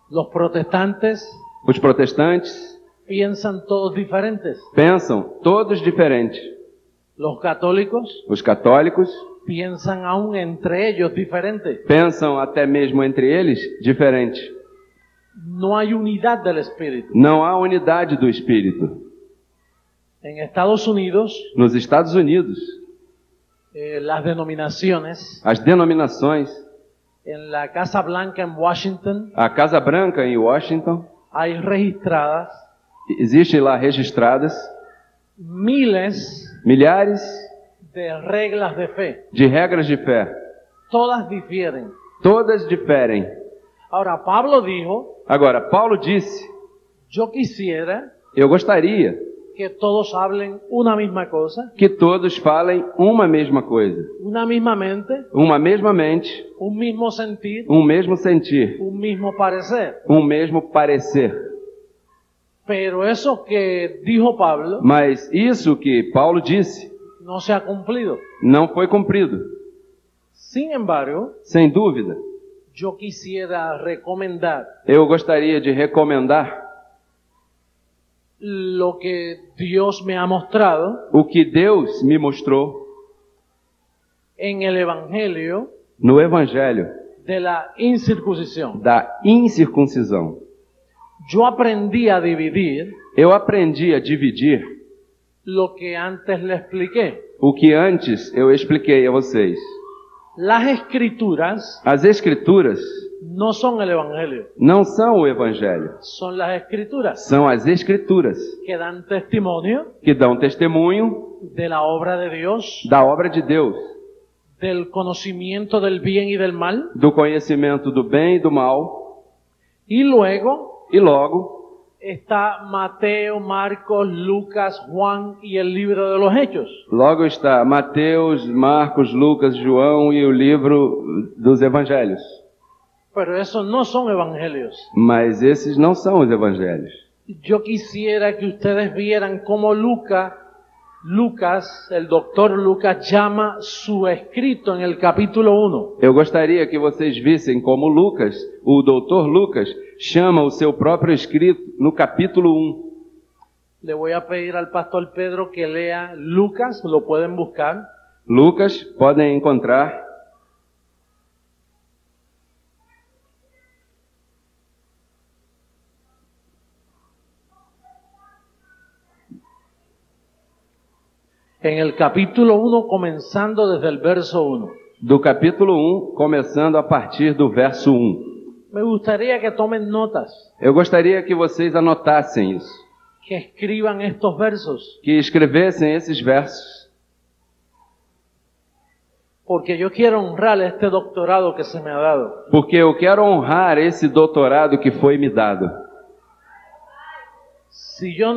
Los protestantes Os protestantes piensan todos diferentes. pensam todos diferentes. Los católicos Os católicos piensan aún entre ellos diferentes. pensam até mesmo entre eles diferente. No hay unidad del Espíritu. Não há unidade do Espírito. En Estados Unidos, Nos Estados Unidos, las denominaciones, as denominações, en la Casa Blanca en Washington, a Casa Branca em Washington, hay registradas existe lá registradas miles milhares de reglas de fe. de regras de fé. Todas difieren. Todas diferem. Ahora, Pablo dijo, Agora, Paulo disse, yo quisiera eu gostaria que todos hablen una misma cosa, que todos falem uma mesma coisa, una misma mente, uma mesma mente, un mismo sentir, um mesmo sentir, un mismo parecer. um mesmo parecer. Pero eso que dijo Pablo Mas isso que Paulo disse no se ha cumplido. não foi cumprido. Sin embargo, Sem dúvida, yo quisiera recomendar eu gostaria de recomendar lo que Dios me ha mostrado o que Deus me mostrou en el Evangelio no Evangelho de la incircuncisión. da incircuncisão. Yo aprendí a dividir Eu aprendi a dividir lo que antes le expliqué. o que antes eu expliquei a vocês. Las escrituras As Escrituras no son el Evangelio, não são o Evangelho, son las escrituras são as Escrituras que dan testimonio que dão testemunho de la obra de Dios, da obra de Deus, del conocimiento del bien y del mal, do conhecimento do bem e do mal, y luego e logo está Mateo, Marcos, Lucas, Juan y el libro de los Hechos. logo está Mateus, Marcos, Lucas, João e o livro dos Evangelhos. Pero esos no son evangelios. Mas esses não são os Evangelhos. Yo quisiera que ustedes vieran cómo Lucas, el doctor Lucas, llama su escrito en el capítulo 1. Eu gostaria que vocês vissem como Lucas, o doutor Lucas, chama o seu próprio escrito no capítulo 1. Le voy a pedir al pastor Pedro que lea Lucas, lo pueden buscar. Lucas, podem encontrar. En el capítulo 1, comenzando desde el verso 1. Do capítulo 1, começando a partir do verso 1. Me gustaría que tomen notas, Eu gostaria que vocês anotassem isso, que escriban estos versos, que escrevessem esses versos, porque yo quiero honrar este doctorado que se me ha dado. porque eu quero honrar esse doutorado que foi me dado. Si yo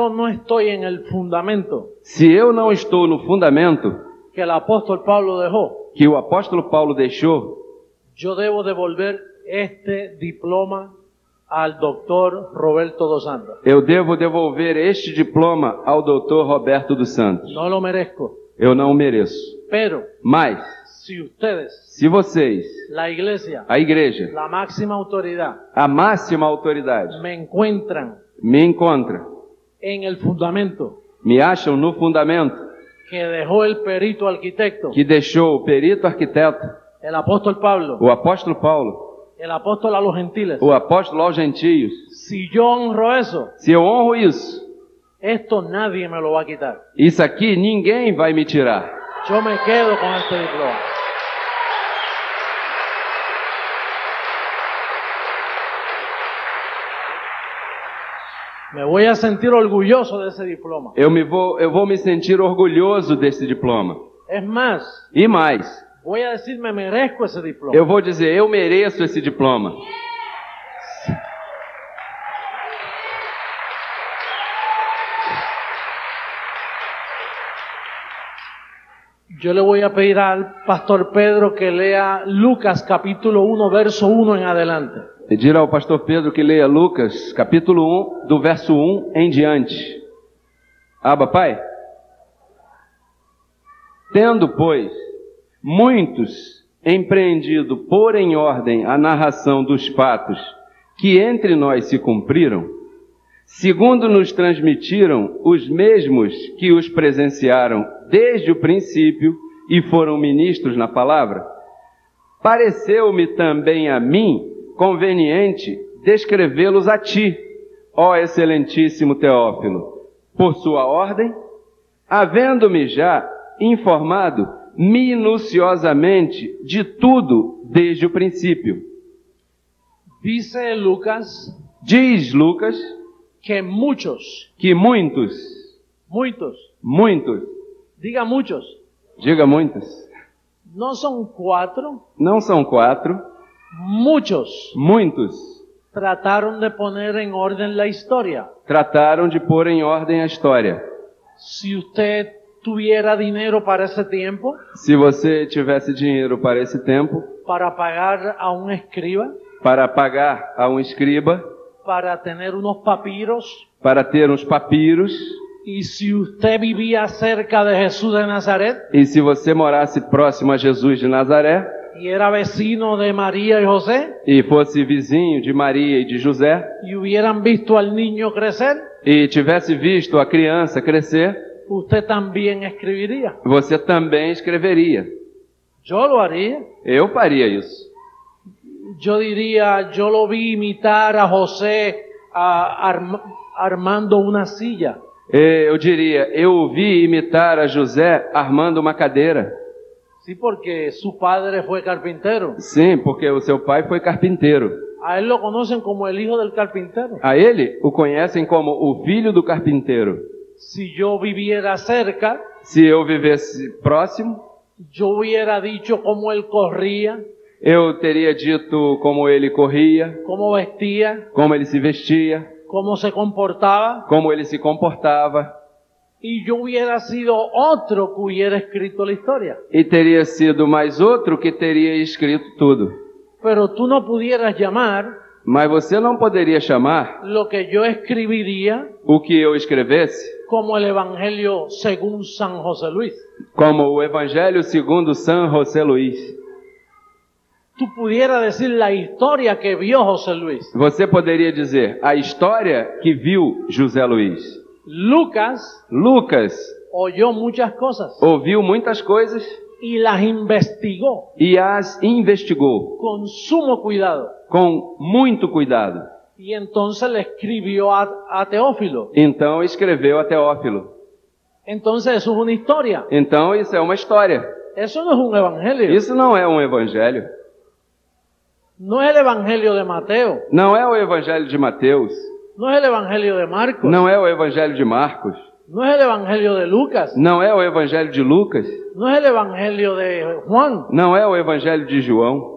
no estoy en el fundamento Se eu não estou no fundamento que el apóstol Pablo dejó, que o apóstolo Paulo deixou, yo debo devolver este diploma al doctor Roberto dos Santos. eu devo devolver este diploma ao doutor Roberto dos Santos. No lo merezco. Eu não o mereço. Pero Mas, si ustedes, se vocês, la iglesia, a igreja, la máxima autoridad, a máxima autoridade, me encuentran me encontra, en el fundamento me acham no fundamento que dejó el perito arquitecto, que deixou o perito arquiteto, el apóstol Pablo, o apóstolo Paulo, el apóstol a los gentiles, o apóstolo aos gentios, si yo honro eso, se eu honro isso, esto nadie me lo va a quitar. isso aqui ninguém vai me tirar. Yo me quedo con este diploma. Me voy a sentir orgulloso de ese diploma. Eu vou me sentir orgulhoso desse diploma. Es más, E mais, voy a decir me merezco ese diploma. eu vou dizer, eu mereço esse diploma. Yo le voy a pedir al pastor Pedro que lea Lucas capítulo 1, verso 1 en adelante. Pedir ao pastor Pedro que leia Lucas, capítulo 1, do verso 1 em diante. Abba, Pai. Tendo, pois, muitos empreendido pôr em ordem a narração dos fatos que entre nós se cumpriram, segundo nos transmitiram os mesmos que os presenciaram desde o princípio e foram ministros na palavra, pareceu-me também a mim conveniente descrevê-los a ti, ó excelentíssimo Teófilo, por sua ordem, havendo-me já informado minuciosamente de tudo desde o princípio. Dice Lucas Diz Lucas que muchos, que muitos, diga muchos, diga muitos, no son 4, não são 4, muchos muitos trataron de poner en orden la historia. trataram de pôr em ordem a história. Si usted tuviera dinero para ese tiempo, Se você tivesse dinheiro para esse tempo, para pagar a un escriba, para pagar a um escriba, para tener unos papiros, para ter uns papiros, y si usted vivía cerca de Jesús de Nazaret e se você morasse próximo a Jesus de Nazaré, y era vecino de María y José, e fosse vizinho de Maria e de José, y hubieran visto al niño crecer, e tivesse visto a criança crescer, usted también escribiría. você também escreveria. Yo lo haría. Eu faria isso. Yo diría, yo lo vi imitar a José armando una silla. Eu diria, eu o vi imitar a José armando uma cadeira. Sí, porque su padre fue carpintero. Sim, porque o seu pai foi carpinteiro. A él lo conocen como el hijo del carpintero. A ele o conhecem como o filho do carpinteiro. Si yo viviera cerca, Se eu vivesse próximo, yo hubiera dicho cómo él corría, eu teria dito como ele corria, cómo vestía, como ele se vestia, cómo se comportaba, como ele se comportava, y yo hubiera sido otro que hubiera escrito la historia. e teria sido mais outro que teria escrito tudo. Pero tú no pudieras llamar Mas você não poderia chamar lo que yo escribiría o que eu escrevesse como el Evangelio según San José Luis. como o Evangelho segundo San José Luís. Tú pudieras decir la historia que vio José Luis. Você poderia dizer a história que viu José Luís. Lucas Lucas oyó muchas cosas ouviu muitas coisas y las investigó e as investigou con sumo cuidado. com muito cuidado. Y entonces le escribió a Teófilo. Então escreveu a Teófilo. Entonces eso es una historia. Então isso é uma história. Eso no es un evangelio. Isso não é um evangelho. No es el evangelio de Mateo. Não é o evangelho de Mateus. No es el evangelio de Marcos. Não é o evangelho de Marcos. No es el evangelio de Lucas. Não é o evangelho de Lucas. No es el evangelio de Juan. Não é o evangelho de João.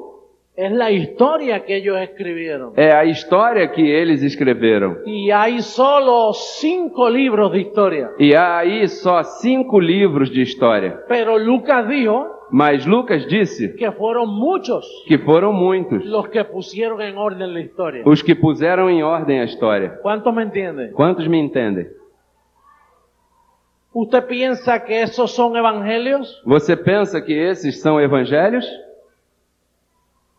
Es la historia que ellos escribieron. É a história que eles escreveram. Y hay solo 5 libros de historia. E há aí só 5 livros de história. Pero Lucas dijo Mas Lucas disse que fueron muchos que foram muitos los que pusieron en orden la historia. os que puseram em ordem a história. ¿Cuántos me entienden? Quantos me entendem? ¿Usted piensa que esos son evangelios? Você pensa que esses são evangelhos?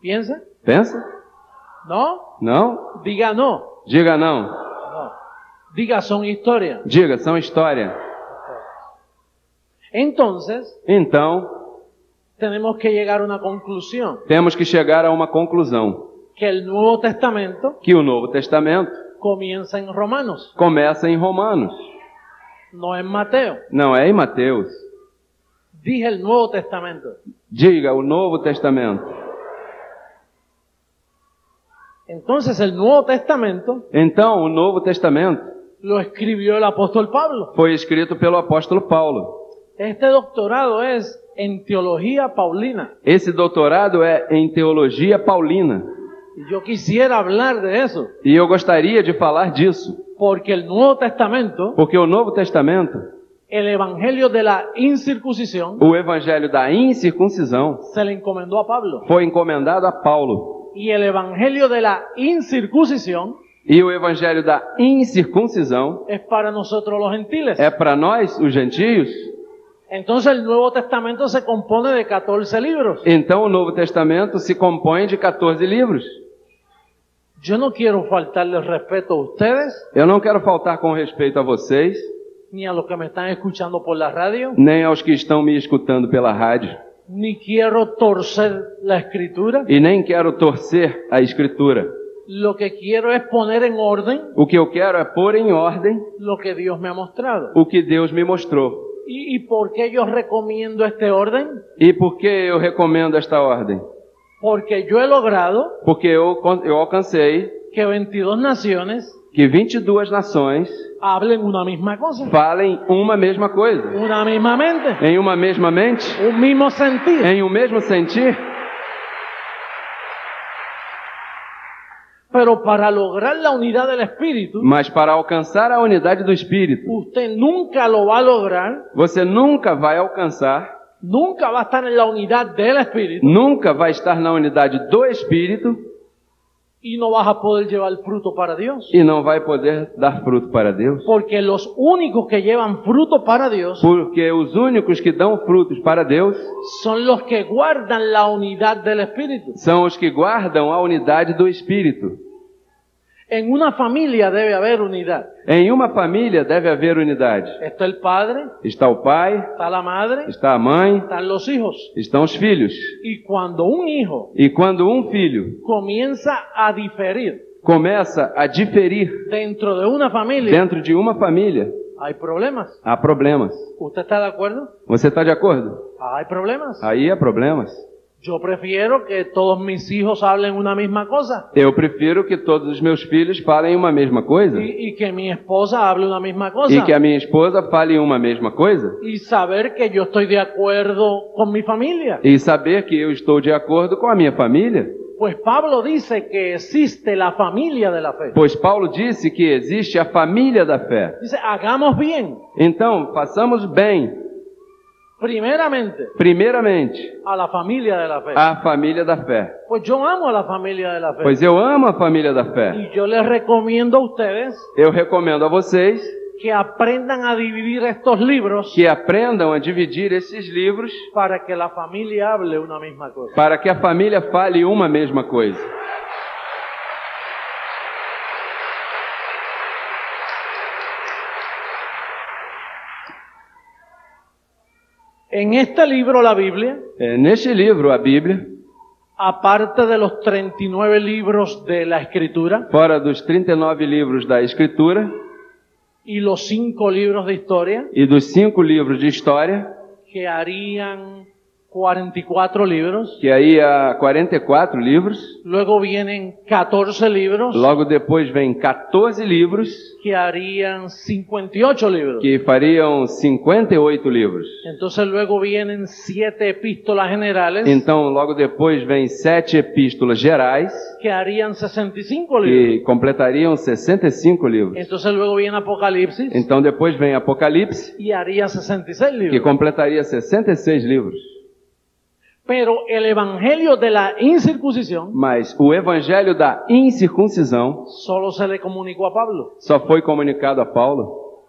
¿Piensa? Pensa? ¿No? Não? Diga no. Diga não. No. Diga son historia. Diga, são história. Entonces, Então, tenemos que llegar a una conclusión. temos que chegar a uma conclusão. Que el Nuevo Testamento Que o Novo Testamento comienza en Romanos, começa em Romanos. no en Mateo. Não é em Mateus. Dije el Nuevo Testamento. Diga, o Novo Testamento. Entonces el Nuevo Testamento Então, o Novo Testamento lo escribió el apóstol Pablo. foi escrito pelo apóstolo Paulo. Este doctorado es en teología paulina. Esse doutorado é em teologia paulina. Y yo quisiera hablar de eso, E eu gostaria de falar disso, porque el Nuevo Testamento porque o Novo Testamento El evangelio de la incircuncisión O evangelho da incircuncisão se le encomendó a Pablo. foi encomendado a Paulo. Y el evangelio de la incircuncisión E o evangelho da incircuncisão es para nosotros los gentiles. é para nós, os gentios. Entonces el Nuevo Testamento se compone de 14 libros. Então o Novo Testamento se compõe de 14 livros. Yo no quiero faltarles respeto a ustedes, Eu não quero faltar com respeito a vocês, ni a los que me están escuchando por la radio, nem aos que estão me escutando pela rádio, ni quiero torcer la escritura. e nem quero torcer a Escritura. Lo que quiero es poner en orden O que eu quero é pôr em ordem lo que Dios me ha mostrado. o que Deus me mostrou. ¿Y por qué yo recomiendo este orden? E por que eu recomendo esta ordem? Porque yo he logrado Porque eu alcancei que 22 naciones que 22 nações hablen una misma cosa, falem uma mesma coisa, una misma mente, em uma mesma mente, un mismo sentir. em um mesmo sentir. Pero para lograr la unidad del Espíritu, Mas para alcançar a unidade do Espírito, usted nunca lo va a lograr, você nunca vai alcançar, nunca va a estar en la unidad del Espíritu nunca vai estar na unidade do Espírito y no vas a poder llevar fruto para Dios. e não vai poder dar fruto para Deus. Porque los únicos que llevan fruto para Dios Porque os únicos que dão frutos para Deus son los que guardan la unidad del Espíritu. são os que guardam a unidade do Espírito. En una familia debe haber unidad. Em uma família deve haver unidade. Está el padre, Está o pai, está la madre, está a mãe, están los hijos. estão os filhos. Y cuando un hijo E quando um filho comienza a diferir começa a diferir dentro de una familia, dentro de uma família, hay problemas. há problemas. ¿Usted está de acuerdo? Você está de acordo? Hay problemas. Aí há problemas. Yo prefiero que todos mis hijos hablen una misma cosa Eu prefiro que todos os meus filhos falem uma mesma coisa y que mi esposa hable una misma cosa e que a minha esposa fale uma mesma coisa y saber que yo estoy de acuerdo con mi familia. e saber que eu estou de acordo com a minha família. Pues Pablo dice que existe la familia de la fe. Pois Paulo disse que existe a família da fé. Dice, hagamos bien, Então, façamos bem, primeiramente, a la familia de la fe. a família da fé. Pues yo amo a la familia de la fe. Pois eu amo a família da fé. Y yo les recomiendo a ustedes Eu recomendo a vocês que aprendan a dividir estos libros que aprendam a dividir esses livros para que la familia hable una misma cosa. para que a família fale uma mesma coisa. En este libro, la Biblia, Neste livro, a Bíblia, aparte de los 39 libros de la Escritura fora dos 39 livros da Escritura y los 5 libros de historia, e dos 5 livros de história, que harían 44 libros, que aí há 44 livros, luego vienen 14 libros, logo depois vem 14 livros, que harían 58 libros. que fariam 58 livros. Entonces luego vienen 7 epístolas generales, Então, logo depois vem 7 epístolas gerais, que harían 65 libros. que completariam 65 livros. Entonces luego viene Apocalipsis Então, depois vem Apocalipse, y haría 66 que libros. completaria 66 livros. Pero el evangelio de la incircuncisión Mas o evangelho da incircuncisão solo se le comunicó a Pablo. só foi comunicado a Paulo.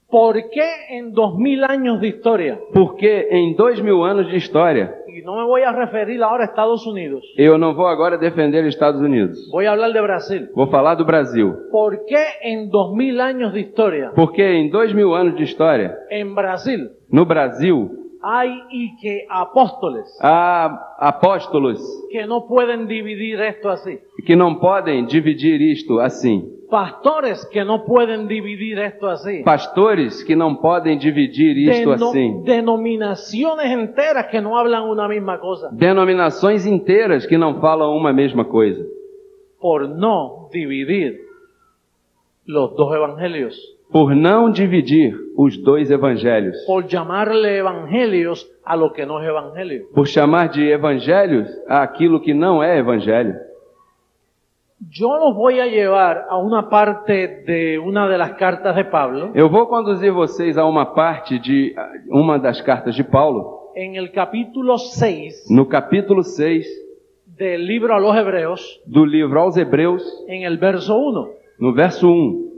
¿Por qué en 2000 años de historia? Porque em 2000 anos de história, Y no me voy a referir ahora a Estados Unidos. eu não vou agora defender os Estados Unidos. Voy a hablar de Brasil. Vou falar do Brasil. ¿Por qué en 2000 años de historia Porque em 2000 anos de história, en Brasil no Brasil, hay y que apóstoles há apóstolos que no pueden dividir esto así? que não podem dividir isto assim. Pastores que no pueden dividir esto así. Pastores que não podem dividir isto assim. Denominaciones enteras que no hablan una misma cosa. Denominações inteiras que não falam uma mesma coisa. Por no dividir los dos evangelios. Por não dividir os dois evangelhos. Por llamarle evangelios a lo que no es evangelio. Por chamar de evangelhos aquilo que não é evangelho. Yo los voy a llevar a una parte de una de las cartas de Pablo, Eu vou conduzir vocês a uma parte de uma das cartas de Paulo, en el capítulo 6 no capítulo 6 del libro a los Hebreos, do livro aos Hebreus, en el verso 1. no verso 1.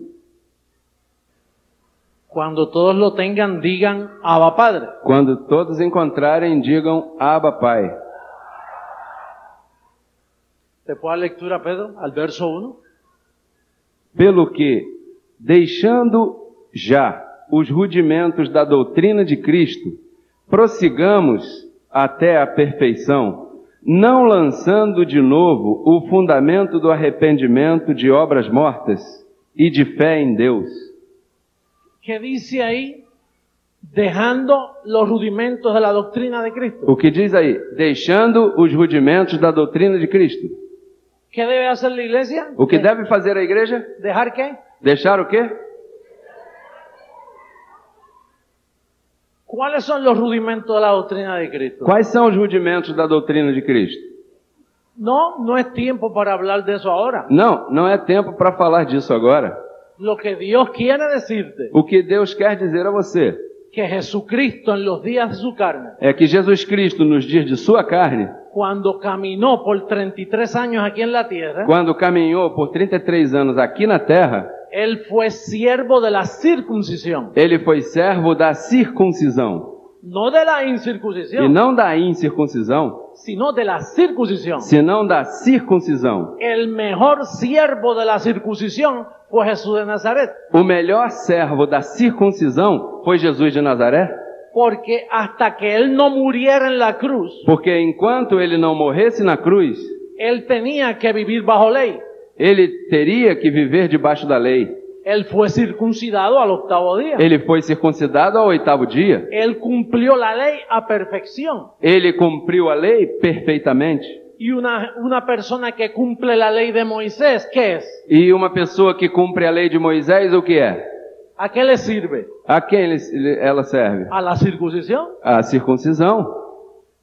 Cuando todos lo tengan, digan Abba Padre. Quando todos encontrarem, digam Abba Pai. ¿Te puedo dar lectura, Pedro, al verso 1? Pelo que, deixando já os rudimentos da doutrina de Cristo, prossigamos até a perfeição, não lançando de novo o fundamento do arrependimento de obras mortas e de fé em Deus. ¿Qué dice ahí? Dejando los rudimentos de la doctrina de Cristo. O que diz aí? Deixando os rudimentos da doutrina de Cristo. ¿Qué debe hacer la iglesia? O que deve fazer a igreja? ¿Dejar qué? Deixar o quê? ¿Cuáles son los rudimentos de la doctrina de Cristo? Quais são os rudimentos da doutrina de Cristo? No es tiempo para hablar de eso ahora. Não, não é tempo para falar disso agora. Lo que Dios quiere decirte, O que Deus quer dizer a você que Jesucristo en los días de su carne, é que Jesus Cristo, nos dias de sua carne, cuando caminó por 33 años aquí en la tierra, quando caminhou por 33 anos aqui na terra, Él fue siervo de la circuncisión, ele foi servo da circuncisão. no de la E incircuncisión, não da incircuncisão, sino de la circuncisión. senão da circuncisão. El mejor siervo de la circuncisión fue Jesús de Nazaret, O melhor servo da circuncisão foi Jesus de Nazaré, porque hasta que Él no muriera en la cruz, porque enquanto ele não morresse na cruz, Él tenía que vivir bajo ley. ele teria que viver debaixo da lei. Él fue circuncidado al octavo día. Ele foi circuncidado ao 8º dia. Él cumplió la ley a perfección. Ele cumpriu a lei perfeitamente. Y una persona que cumple la lei de Moisés, ¿qué es? E uma pessoa que cumpre a lei de Moisés, o que é? ¿A qué le sirve? A quem ela serve? A la circuncisión. A circuncisão.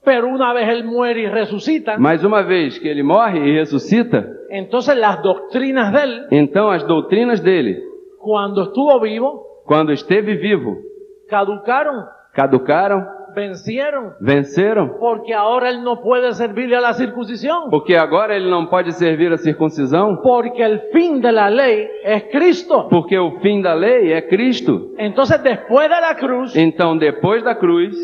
Pero una vez Él muere y resucita, Mas uma vez que ele morre e ressuscita, entonces las doctrinas de Él, então as doutrinas dele, cuando estuvo vivo, quando esteve vivo, caducaron, caducaram, vencieron, venceram, porque ahora Él no puede servirle a la circuncisión, porque agora ele não pode servir a circuncisão, porque el fin de la ley es Cristo. porque o fim da lei é Cristo. Entonces después de la cruz, Então, depois da cruz,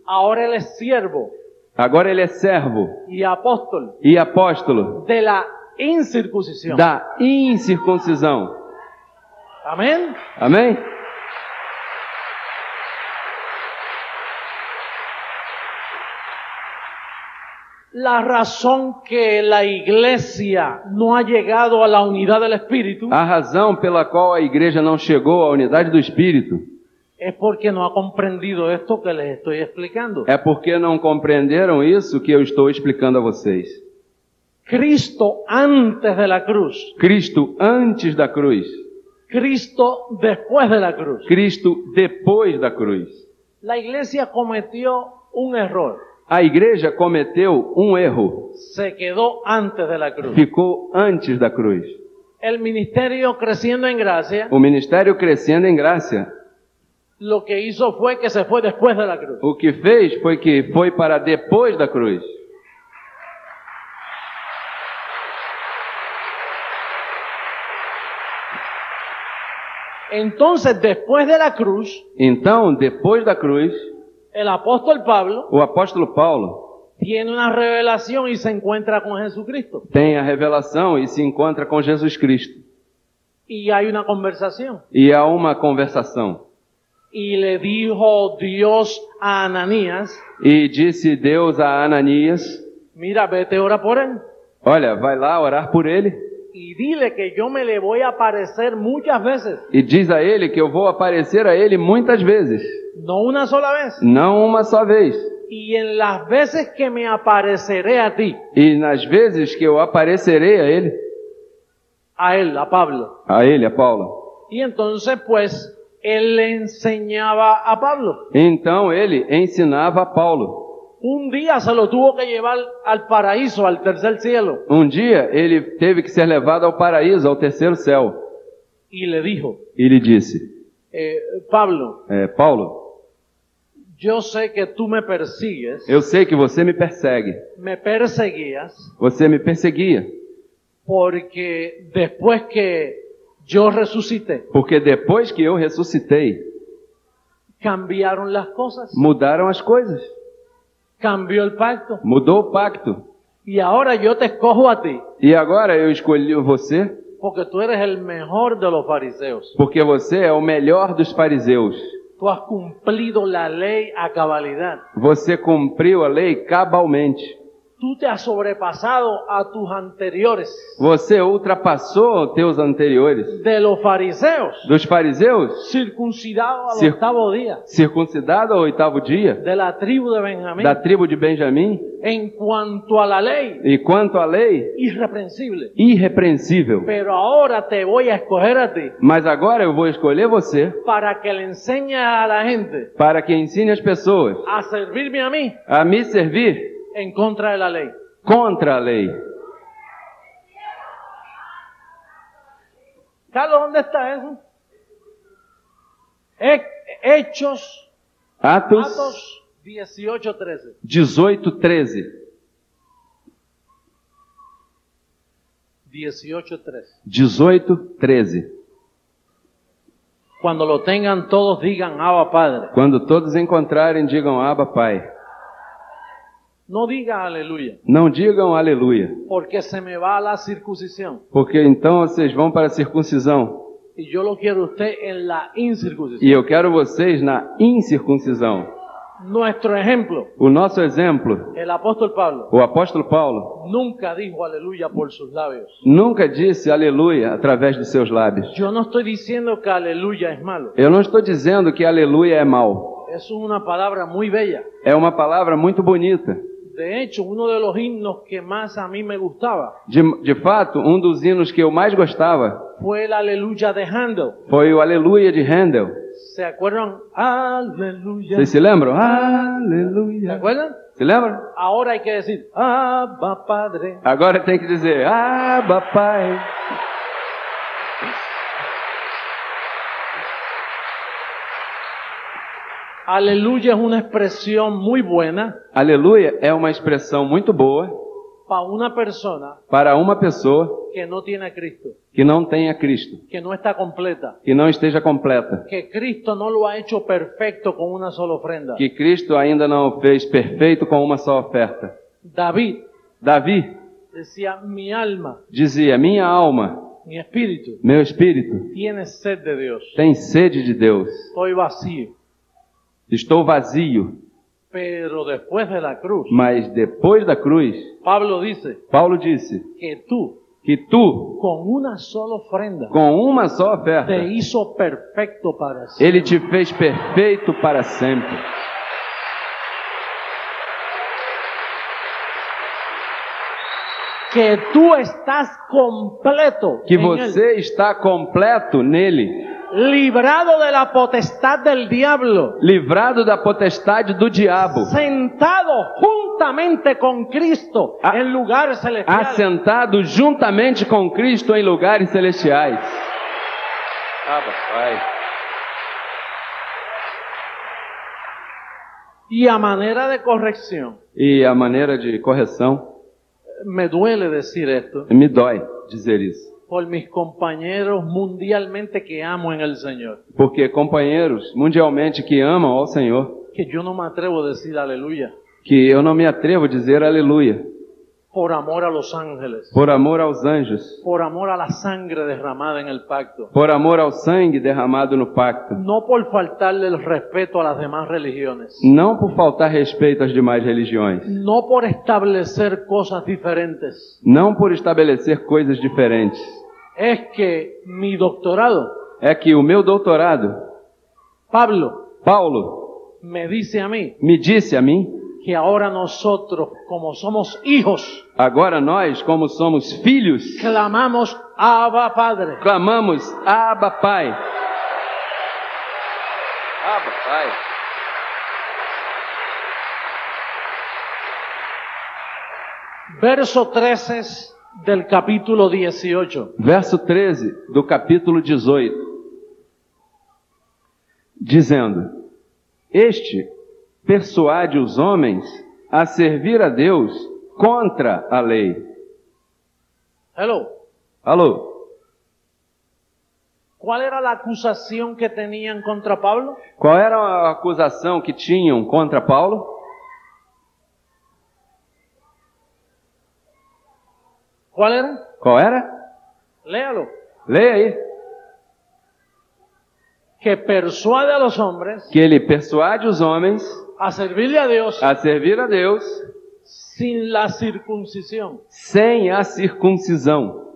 ahora Él es siervo agora ele é servo y apóstol e apóstolo de la incircuncisión. da incircuncisão. Amén. Amém? La razón que la iglesia no ha llegado a la unidad del Espíritu A razão pela qual a igreja não chegou à unidade do Espírito es porque no ha comprendido esto que les estoy explicando. é porque não compreenderam isso que eu estou explicando a vocês. Cristo antes de la cruz, Cristo antes da cruz, Cristo después de la cruz. Cristo depois da cruz. La iglesia cometió un error. A igreja cometeu um erro, Se quedó antes de la cruz. ficou antes da cruz. El ministerio creciendo en gracia, O ministério crescendo em graça, lo que hizo fue que se fue después de la cruz. o que fez foi que foi para depois da cruz. Entonces, después de la cruz, Então, depois da cruz, el apóstol Pablo o apóstolo Paulo tiene una revelación y se encuentra con Jesucristo. tem a revelação e se encontra com Jesus Cristo. Y hay una conversación. E há uma conversação. Y le dijo Dios a Ananías, E disse Deus a Ananias: mira, vete, ora por él. olha, vai lá orar por ele. Y dile que yo me le voy a aparecer muchas veces. E diz a ele que eu vou aparecer a ele muitas vezes. No una sola vez. Não uma só vez. Y en las veces que me apareceré a ti, E nas vezes que eu aparecerei a él, a Pablo. a ele, a Paulo. Y entonces, pues, él le enseñaba a Pablo. Então ele ensinava a Paulo. un día se lo tuvo que llevar al paraíso, al tercer cielo, Um dia ele teve que ser levado ao paraíso, ao terceiro céu. y le dijo, E lhe disse: Pablo, Paulo, yo sé que tú me persigues, eu sei que você me persegue. me perseguías, Você me perseguia. porque después que yo resucité, Porque depois que eu ressuscitei, cambiaron las cosas, mudaram as coisas. cambió el pacto, Mudou o pacto. y ahora yo te escojo a ti, E agora eu escolhi você porque tú eres el mejor de los fariseos. porque você é o melhor dos fariseus. Tú has cumplido la ley a cabalidad. Você cumpriu a lei cabalmente. Tú te has sobrepasado a tus anteriores. Você ultrapassou teus anteriores. De los fariseos, Dos fariseus, circuncidados al Cir- octavo día, circuncidado ao oitavo dia, de la tribu de Benjamín, da tribo de Benjamim. en cuanto a la ley, E quanto à lei, irreprensible. irrepreensível. Pero ahora te voy a escoger a ti Mas agora eu vou escolher você para que le enseñes a la gente para que ensine as pessoas a servirme a mí a me servir en contra de la ley. contra a lei. Carlos, ¿dónde está eso? Hechos, Atos 18:13. 18:13. 18:13. 18:13. Cuando lo tengan todos digan Abba Padre. Quando todos encontrarem, digam Abba, Pai. No diga aleluya, Não digam aleluia, porque se me va la circuncisión. porque então vocês vão para a circuncisão. Y yo lo quiero a usted en la E incircuncisión. eu quero vocês na incircuncisão. Nuestro ejemplo, O nosso exemplo, el apóstol Pablo, o apóstolo Paulo, nunca dijo aleluya por sus labios. nunca disse aleluia através dos seus lábios. Yo no estoy diciendo que aleluya es malo. Eu não estou dizendo que aleluia é mal. Es una palabra muy bella. É uma palavra muito bonita. De hecho, uno de los himnos que más a mí me gustaba De fato, um dos hinos que eu mais gostava fue el aleluya de Handel. foi o Aleluia de Handel. ¿Se acuerdan? Aleluya. Vocês se lembram? ¿Se Aleluia. acuerdan? Se lembram? Ahora hay que decir Abba Padre. Agora tem que dizer Abba, Pai. Aleluya es una expresión muy buena Aleluia é uma expressão muito boa para una persona para uma pessoa que no tiene a Cristo, que não tenha Cristo, que no está completa, que não esteja completa, que Cristo no lo ha hecho perfecto con una sola ofrenda. que Cristo ainda não o fez perfeito com uma só oferta. David Davi decía, mi alma, dizia: minha alma, mi espíritu meu espírito, tiene sed de Dios. tem sede de Deus. Estoy vacío. Estou vazio. Pero después de la cruz, Mas depois da cruz, Pablo dice Paulo disse que tú, que tu, con una sola ofrenda, com uma só oferta, te hizo perfecto para siempre. Ele te fez perfeito para sempre. Que tú estás completo Que en Él, você está completo nele, librado de la potestad del diablo, livrado da potestade do diabo, sentado juntamente con Cristo en lugares celestiales. assentado juntamente com Cristo em lugares celestiais. Abba, Pai. Y a manera de corrección, E a maneira de correção, me duele decir esto me dói dizer isso. por mis compañeros mundialmente que amo en el Señor, Porque companheiros mundialmente que amam ao Senhor, que yo no me atrevo a decir aleluya que eu não me atrevo a dizer aleluia, por amor a los ángeles, por amor aos anjos, por amor a la sangre derramada en el pacto, por amor ao sangue derramado no pacto, no por faltarle el respeto a las demás religiones, não por faltar respeito às demais religiões, no por establecer cosas diferentes. não por estabelecer coisas diferentes. Es que mi doctorado, É que o meu doutorado, Paulo, me dice a mí me disse a mim, que ahora nosotros, como somos hijos, agora nós, como somos filhos, clamamos Abba Padre. clamamos Abba, Pai. Abba, Pai. Verso 13 del capítulo 18. Verso 13 do capítulo 18. Dizendo: Este persuade os homens a servir a Deus contra a lei. Hello. Alô? ¿Cuál era la acusación que tenían contra Pablo? Qual era a acusação que tinham contra Paulo? ¿Cuál era? Qual era? Léalo. Leia aí. Que persuade a los hombres Que ele persuade os homens a servirle a Dios a servir a Deus sin la circuncisión. sem a circuncisão.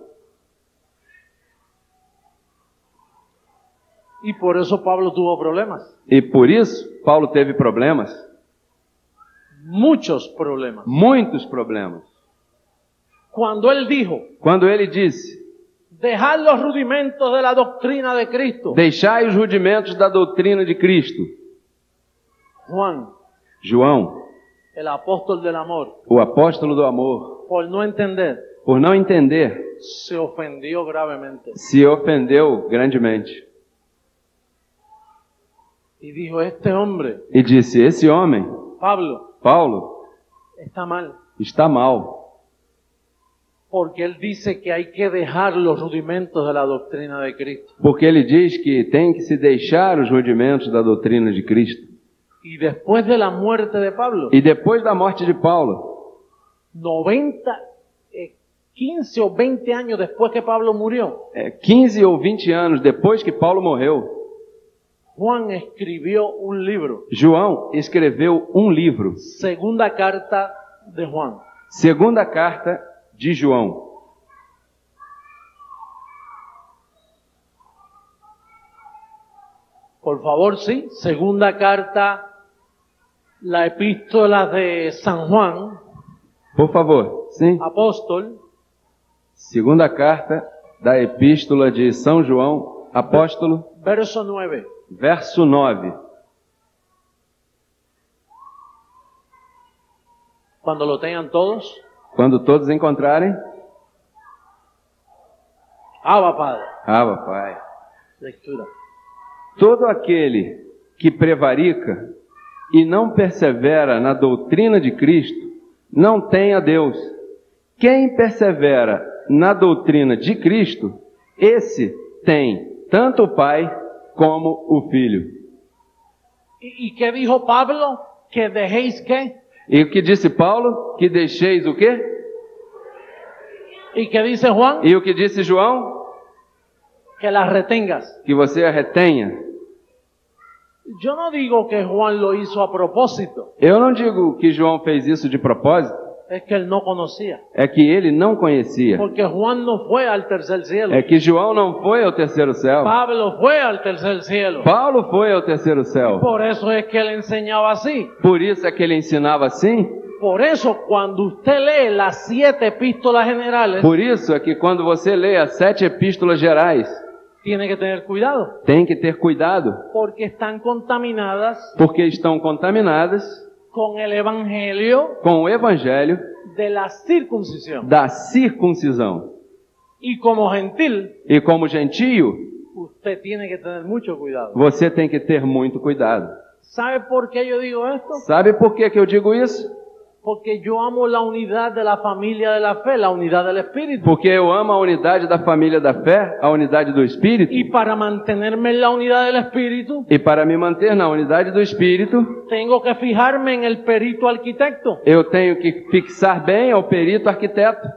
Y por eso Pablo tuvo problemas. E por isso, Paulo teve problemas. Muchos problemas. Muitos problemas. Cuando él dijo, Quando ele disse: dejad los rudimentos de la doctrina de Cristo. Deixai os rudimentos da doutrina de Cristo. Juan, João, el apóstol del amor, o apóstolo do amor, por no entender, por não entender, se ofendió gravemente. se ofendeu grandemente. Y dijo, este hombre, E disse: Esse homem, Pablo, Paulo, está mal. está mal. Porque él dice que hay que dejar los rudimentos de la doctrina de Cristo. Porque ele diz que tem que se deixar os rudimentos da doutrina de Cristo. Y después de la muerte de Pablo, E depois da morte de Paulo, 15 o 20 años después que Pablo murió, 15 ou 20 anos depois que Paulo morreu, Juan escribió un libro, João escreveu um livro, segunda carta de Juan. Segunda Carta de João. Por favor, sí, segunda carta, la epístola de San Juan, Por favor, sim. apóstol, Segunda Carta da Epístola de São João, apóstolo, verso 9. verso 9. Cuando lo tengan todos, Quando todos encontrarem, Abba Padre, Pai. lectura. Todo aquele que prevarica e não persevera na doutrina de Cristo, não tem a Deus. Quem persevera na doutrina de Cristo, esse tem tanto o Pai como o Filho. ¿Y qué dijo Pablo? Que dejéis qué. E o que disse Paulo? Que deixeis o quê? ¿Y qué dice Juan? E o que disse João? Que las retengas. Que você a retenha. Yo no digo que Juan lo hizo a propósito, Eu não digo que João fez isso de propósito, es que él no conocía. é que ele não conhecia. Porque Juan no fue al tercer cielo. É que João não foi ao terceiro céu. Pablo fue al tercer cielo. Paulo foi ao terceiro céu. Por eso es que él enseñaba así. Por isso é que ele ensinava assim. Por eso cuando usted lee las 7 epístolas generales, Por isso é que quando você lê as 7 epístolas gerais, tiene que tener cuidado. tem que ter cuidado, Porque están contaminadas porque estão contaminadas con el evangelio com o evangelho de la circuncisión. da circuncisão. Y como gentil, E como gentio, usted tiene que tener mucho cuidado. você tem que ter muito cuidado. ¿Sabe por qué yo digo esto? Sabe por que eu digo isso? Porque yo amo la unidad de la familia de la fe, la unidad del Espíritu. Porque eu amo a unidade da família da fé, a unidade do Espírito. Y para mantenerme en la unidad del Espíritu, E para me manter na unidade do Espírito, tengo que fijarme en el perito arquitecto. eu tenho que fixar bem ao perito arquiteto.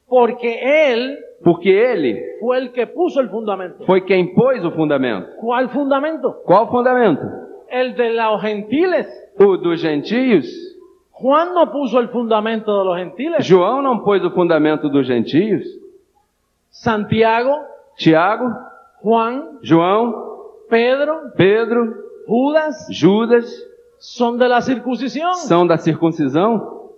Porque él Porque ele fue el que puso el fundamento. foi quem pôs o fundamento. ¿Cuál fundamento? Qual fundamento? El de los gentiles. O dos gentios? Juan no puso el fundamento de los gentiles. João não pôs o fundamento dos gentios? Santiago, Tiago, Juan, João, Pedro, Pedro, Judas Judas son de la circuncisión. são da circuncisão?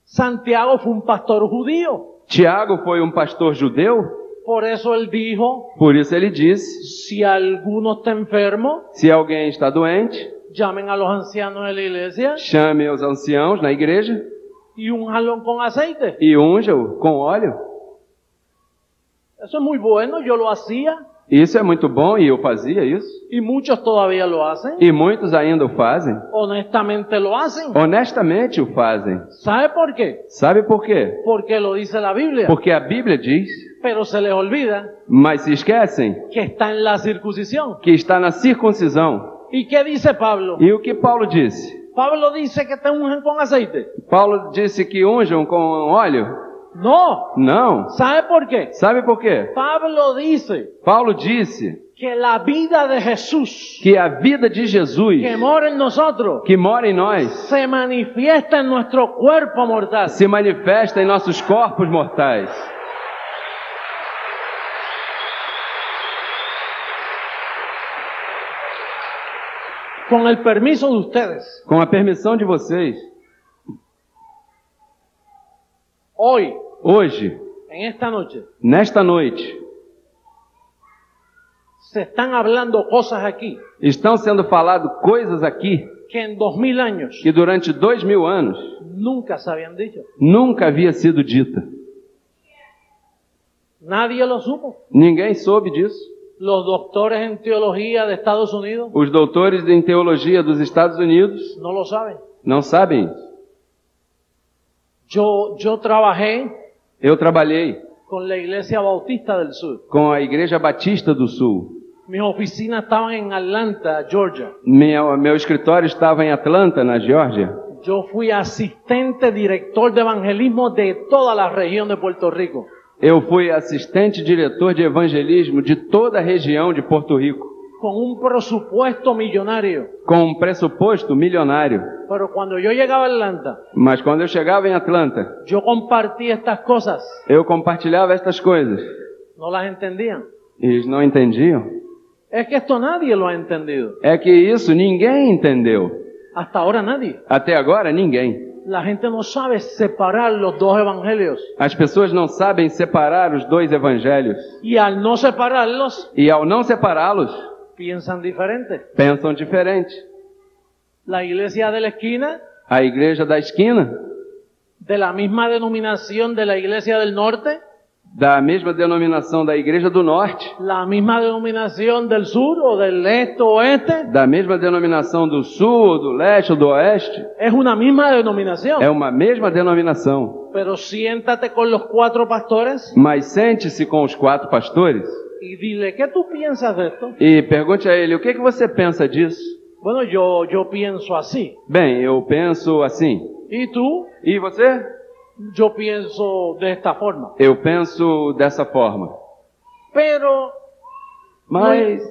Santiago fue un pastor judío. Tiago foi um pastor judeu? Por eso él dijo, Por isso ele disse, si alguno está enfermo, se alguém está doente, llamen a los ancianos de la iglesia chame os anciãos na igreja y únjalo con aceite. e unja-o com óleo. Eso es muy bueno, yo lo hacía Isso é muito bom e eu fazia isso. y muchos todavía lo hacen. E muitos ainda o fazem. Honestamente lo hacen. Honestamente o fazem. ¿Sabe por qué? Sabe por quê? Porque lo dice la Biblia. Porque a Bíblia diz, Pero se les olvida mas se esquecem, que está en la circuncisión. que está na circuncisão. ¿Y qué dice Pablo? E o que Paulo disse? Pablo dice que te ungen con aceite. Paulo disse que unjam com óleo? No. Não. ¿Sabe por qué? Sabe por quê? Pablo dice Paulo disse que la vida de Jesús que a vida de Jesus, que mora en nosotros que mora em nós, se manifiesta en nuestro cuerpo mortal. se manifesta em nossos corpos mortais. Con el permiso de ustedes, Com a permissão de vocês, hoy, hoje, en esta noche, nesta noite, se están hablando cosas aquí estão sendo faladas coisas aqui que en 2000 años que durante 2000 anos nunca se habían dicho. nunca havia sido dita. Nadie lo supo. Ninguém soube disso. Los doctores en teología de Estados Unidos Os doutores em teologia dos Estados Unidos no lo saben. não sabem isso. Yo trabajé Eu trabalhei con la Iglesia Bautista del Sur. com a Igreja Batista do Sul. Mis oficinas estaban en Atlanta, Georgia. Meu escritório estava em Atlanta, na Geórgia. Yo fui asistente director de evangelismo de toda la región de Puerto Rico. Eu fui assistente diretor de evangelismo de toda a região de Porto Rico, Con un presupuesto millonario. com um pressuposto milionário. Pero cuando yo llegaba a Atlanta, Mas quando eu chegava em Atlanta, yo compartía estas cosas. eu compartilhava estas coisas. No las entendían. Eles não entendiam. Es que esto nadie lo ha entendido. É que isso ninguém entendeu. Hasta ahora nadie. Até agora, ninguém. La gente no sabe separar los dos evangelios. As pessoas não sabem separar os dois evangelhos. Y al no separarlos, E ao não separá-los, piensan diferente. pensam diferente. La iglesia de la esquina, A igreja da esquina, de la misma denominación de la iglesia del norte, da mesma denominação da igreja do norte, la misma denominación del sur o del este o oeste, da mesma denominação do sul, do leste ou do oeste, es una misma denominación. é uma mesma denominação. Pero siéntate con los 4 pastores Mas sente-se com os 4 pastores y dile, ¿qué tú piensas de esto? e pergunte a ele, o que você pensa disso? Bueno, yo pienso así. Bem, eu penso assim. ¿Y tú? E você? Yo pienso de esta forma. Eu penso dessa forma. Pero Mas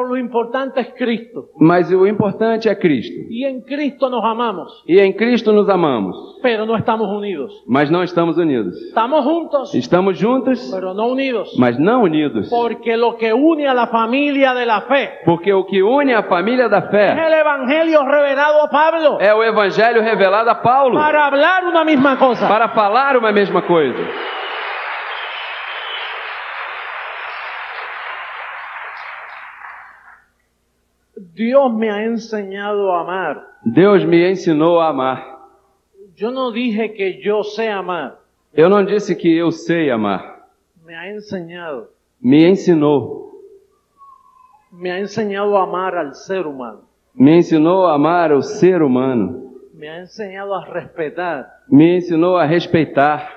lo importante es Cristo. o importante é Cristo. Y en Cristo nos amamos, E em Cristo nos amamos, pero no estamos unidos. mas não estamos unidos. Estamos juntos, Estamos juntos, pero no unidos. mas não unidos. Porque lo que une a la familia de la fe Porque o que une a família da es fé el evangelio revelado a Pablo é o evangelho revelado a Paulo para hablar una misma cosa. para falar uma mesma coisa. Dios me ha enseñado a amar. Deus me ensinou a amar. Yo no dije que yo sé amar. Eu não disse que eu sei amar. Me ha enseñado. Me ensinou. Me ha enseñado a amar al ser humano. Me ensinou a amar o ser humano. Me ha enseñado a respetar Me ensinou a respeitar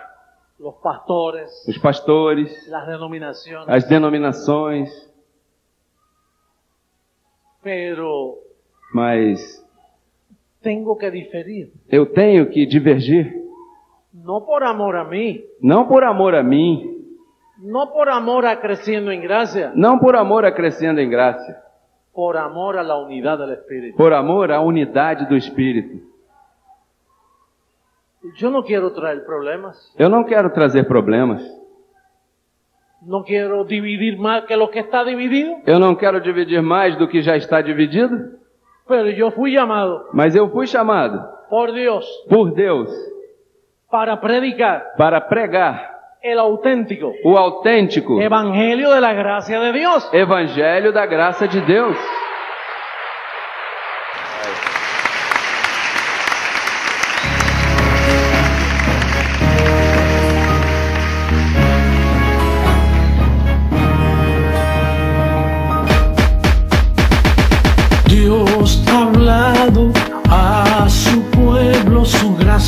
los pastores, os pastores, las denominaciones. as denominações, Pero mas tengo que diferir. eu tenho que divergir, No por amor a mí, não por amor a mim, no por amor a creciendo en gracia, não por amor a crescendo em graça, por amor a la unidad del Espíritu. por amor à unidade do Espírito. Yo no quiero traer problemas, Eu não quero trazer problemas, no quiero dividir más que lo que está dividido, eu não quero dividir mais do que já está dividido, pero yo fui llamado mas eu fui chamado por Dios por Deus para predicar para pregar el auténtico o autêntico evangelio de la gracia de Dios. evangelho da graça de Deus.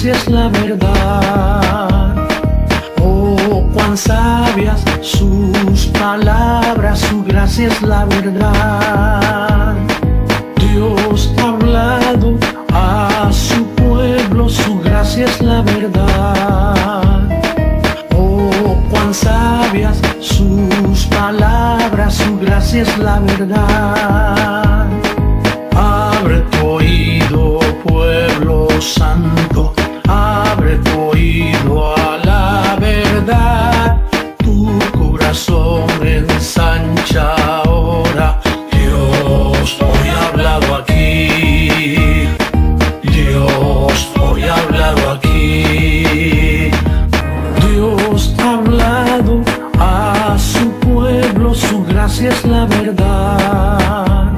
gracia es la verdad. Oh, cuán sabias sus palabras, su gracia es la verdad. Dios ha hablado a su pueblo, su gracia es la verdad. Oh, cuán sabias sus palabras, su gracia es la verdad. Abre tu oído, pueblo santo, abre tu oído a la verdad. Tu corazón ensancha ahora. Dios hoy ha hablado aquí. Dios hoy ha hablado aquí. Dios ha hablado a su pueblo, su gracia es la verdad.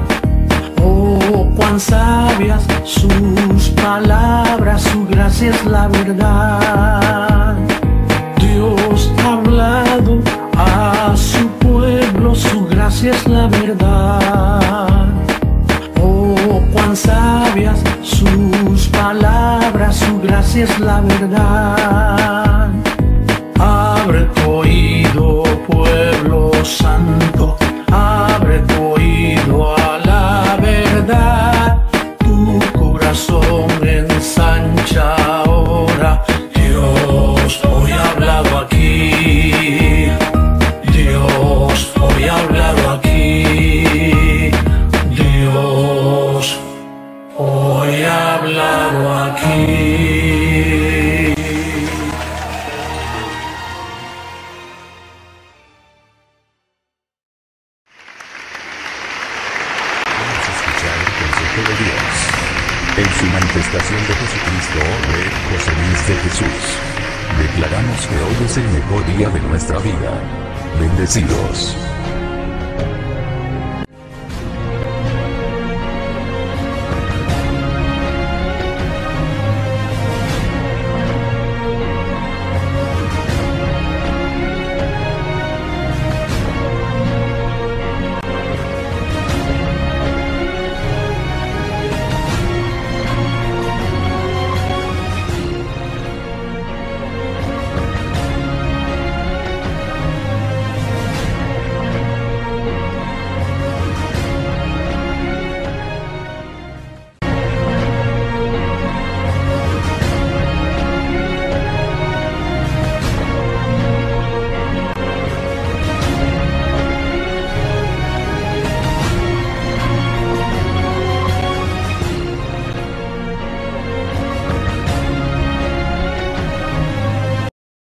Oh, cuán sabias sus palabras, su gracia es la verdad. Dios ha hablado a su pueblo, su gracia es la verdad. Oh, cuán sabias sus palabras, su gracia es la verdad. Abre tu oído, pueblo santo, abre tu oído a la verdad. Tu corazón ensancha ahora. Dios hoy ha hablado aquí. Dios hoy ha hablado aquí. Dios hoy ha hablado aquí. En su manifestación de Jesucristo, Red José Luis de Jesús. Declaramos que hoy es el mejor día de nuestra vida. Bendecidos.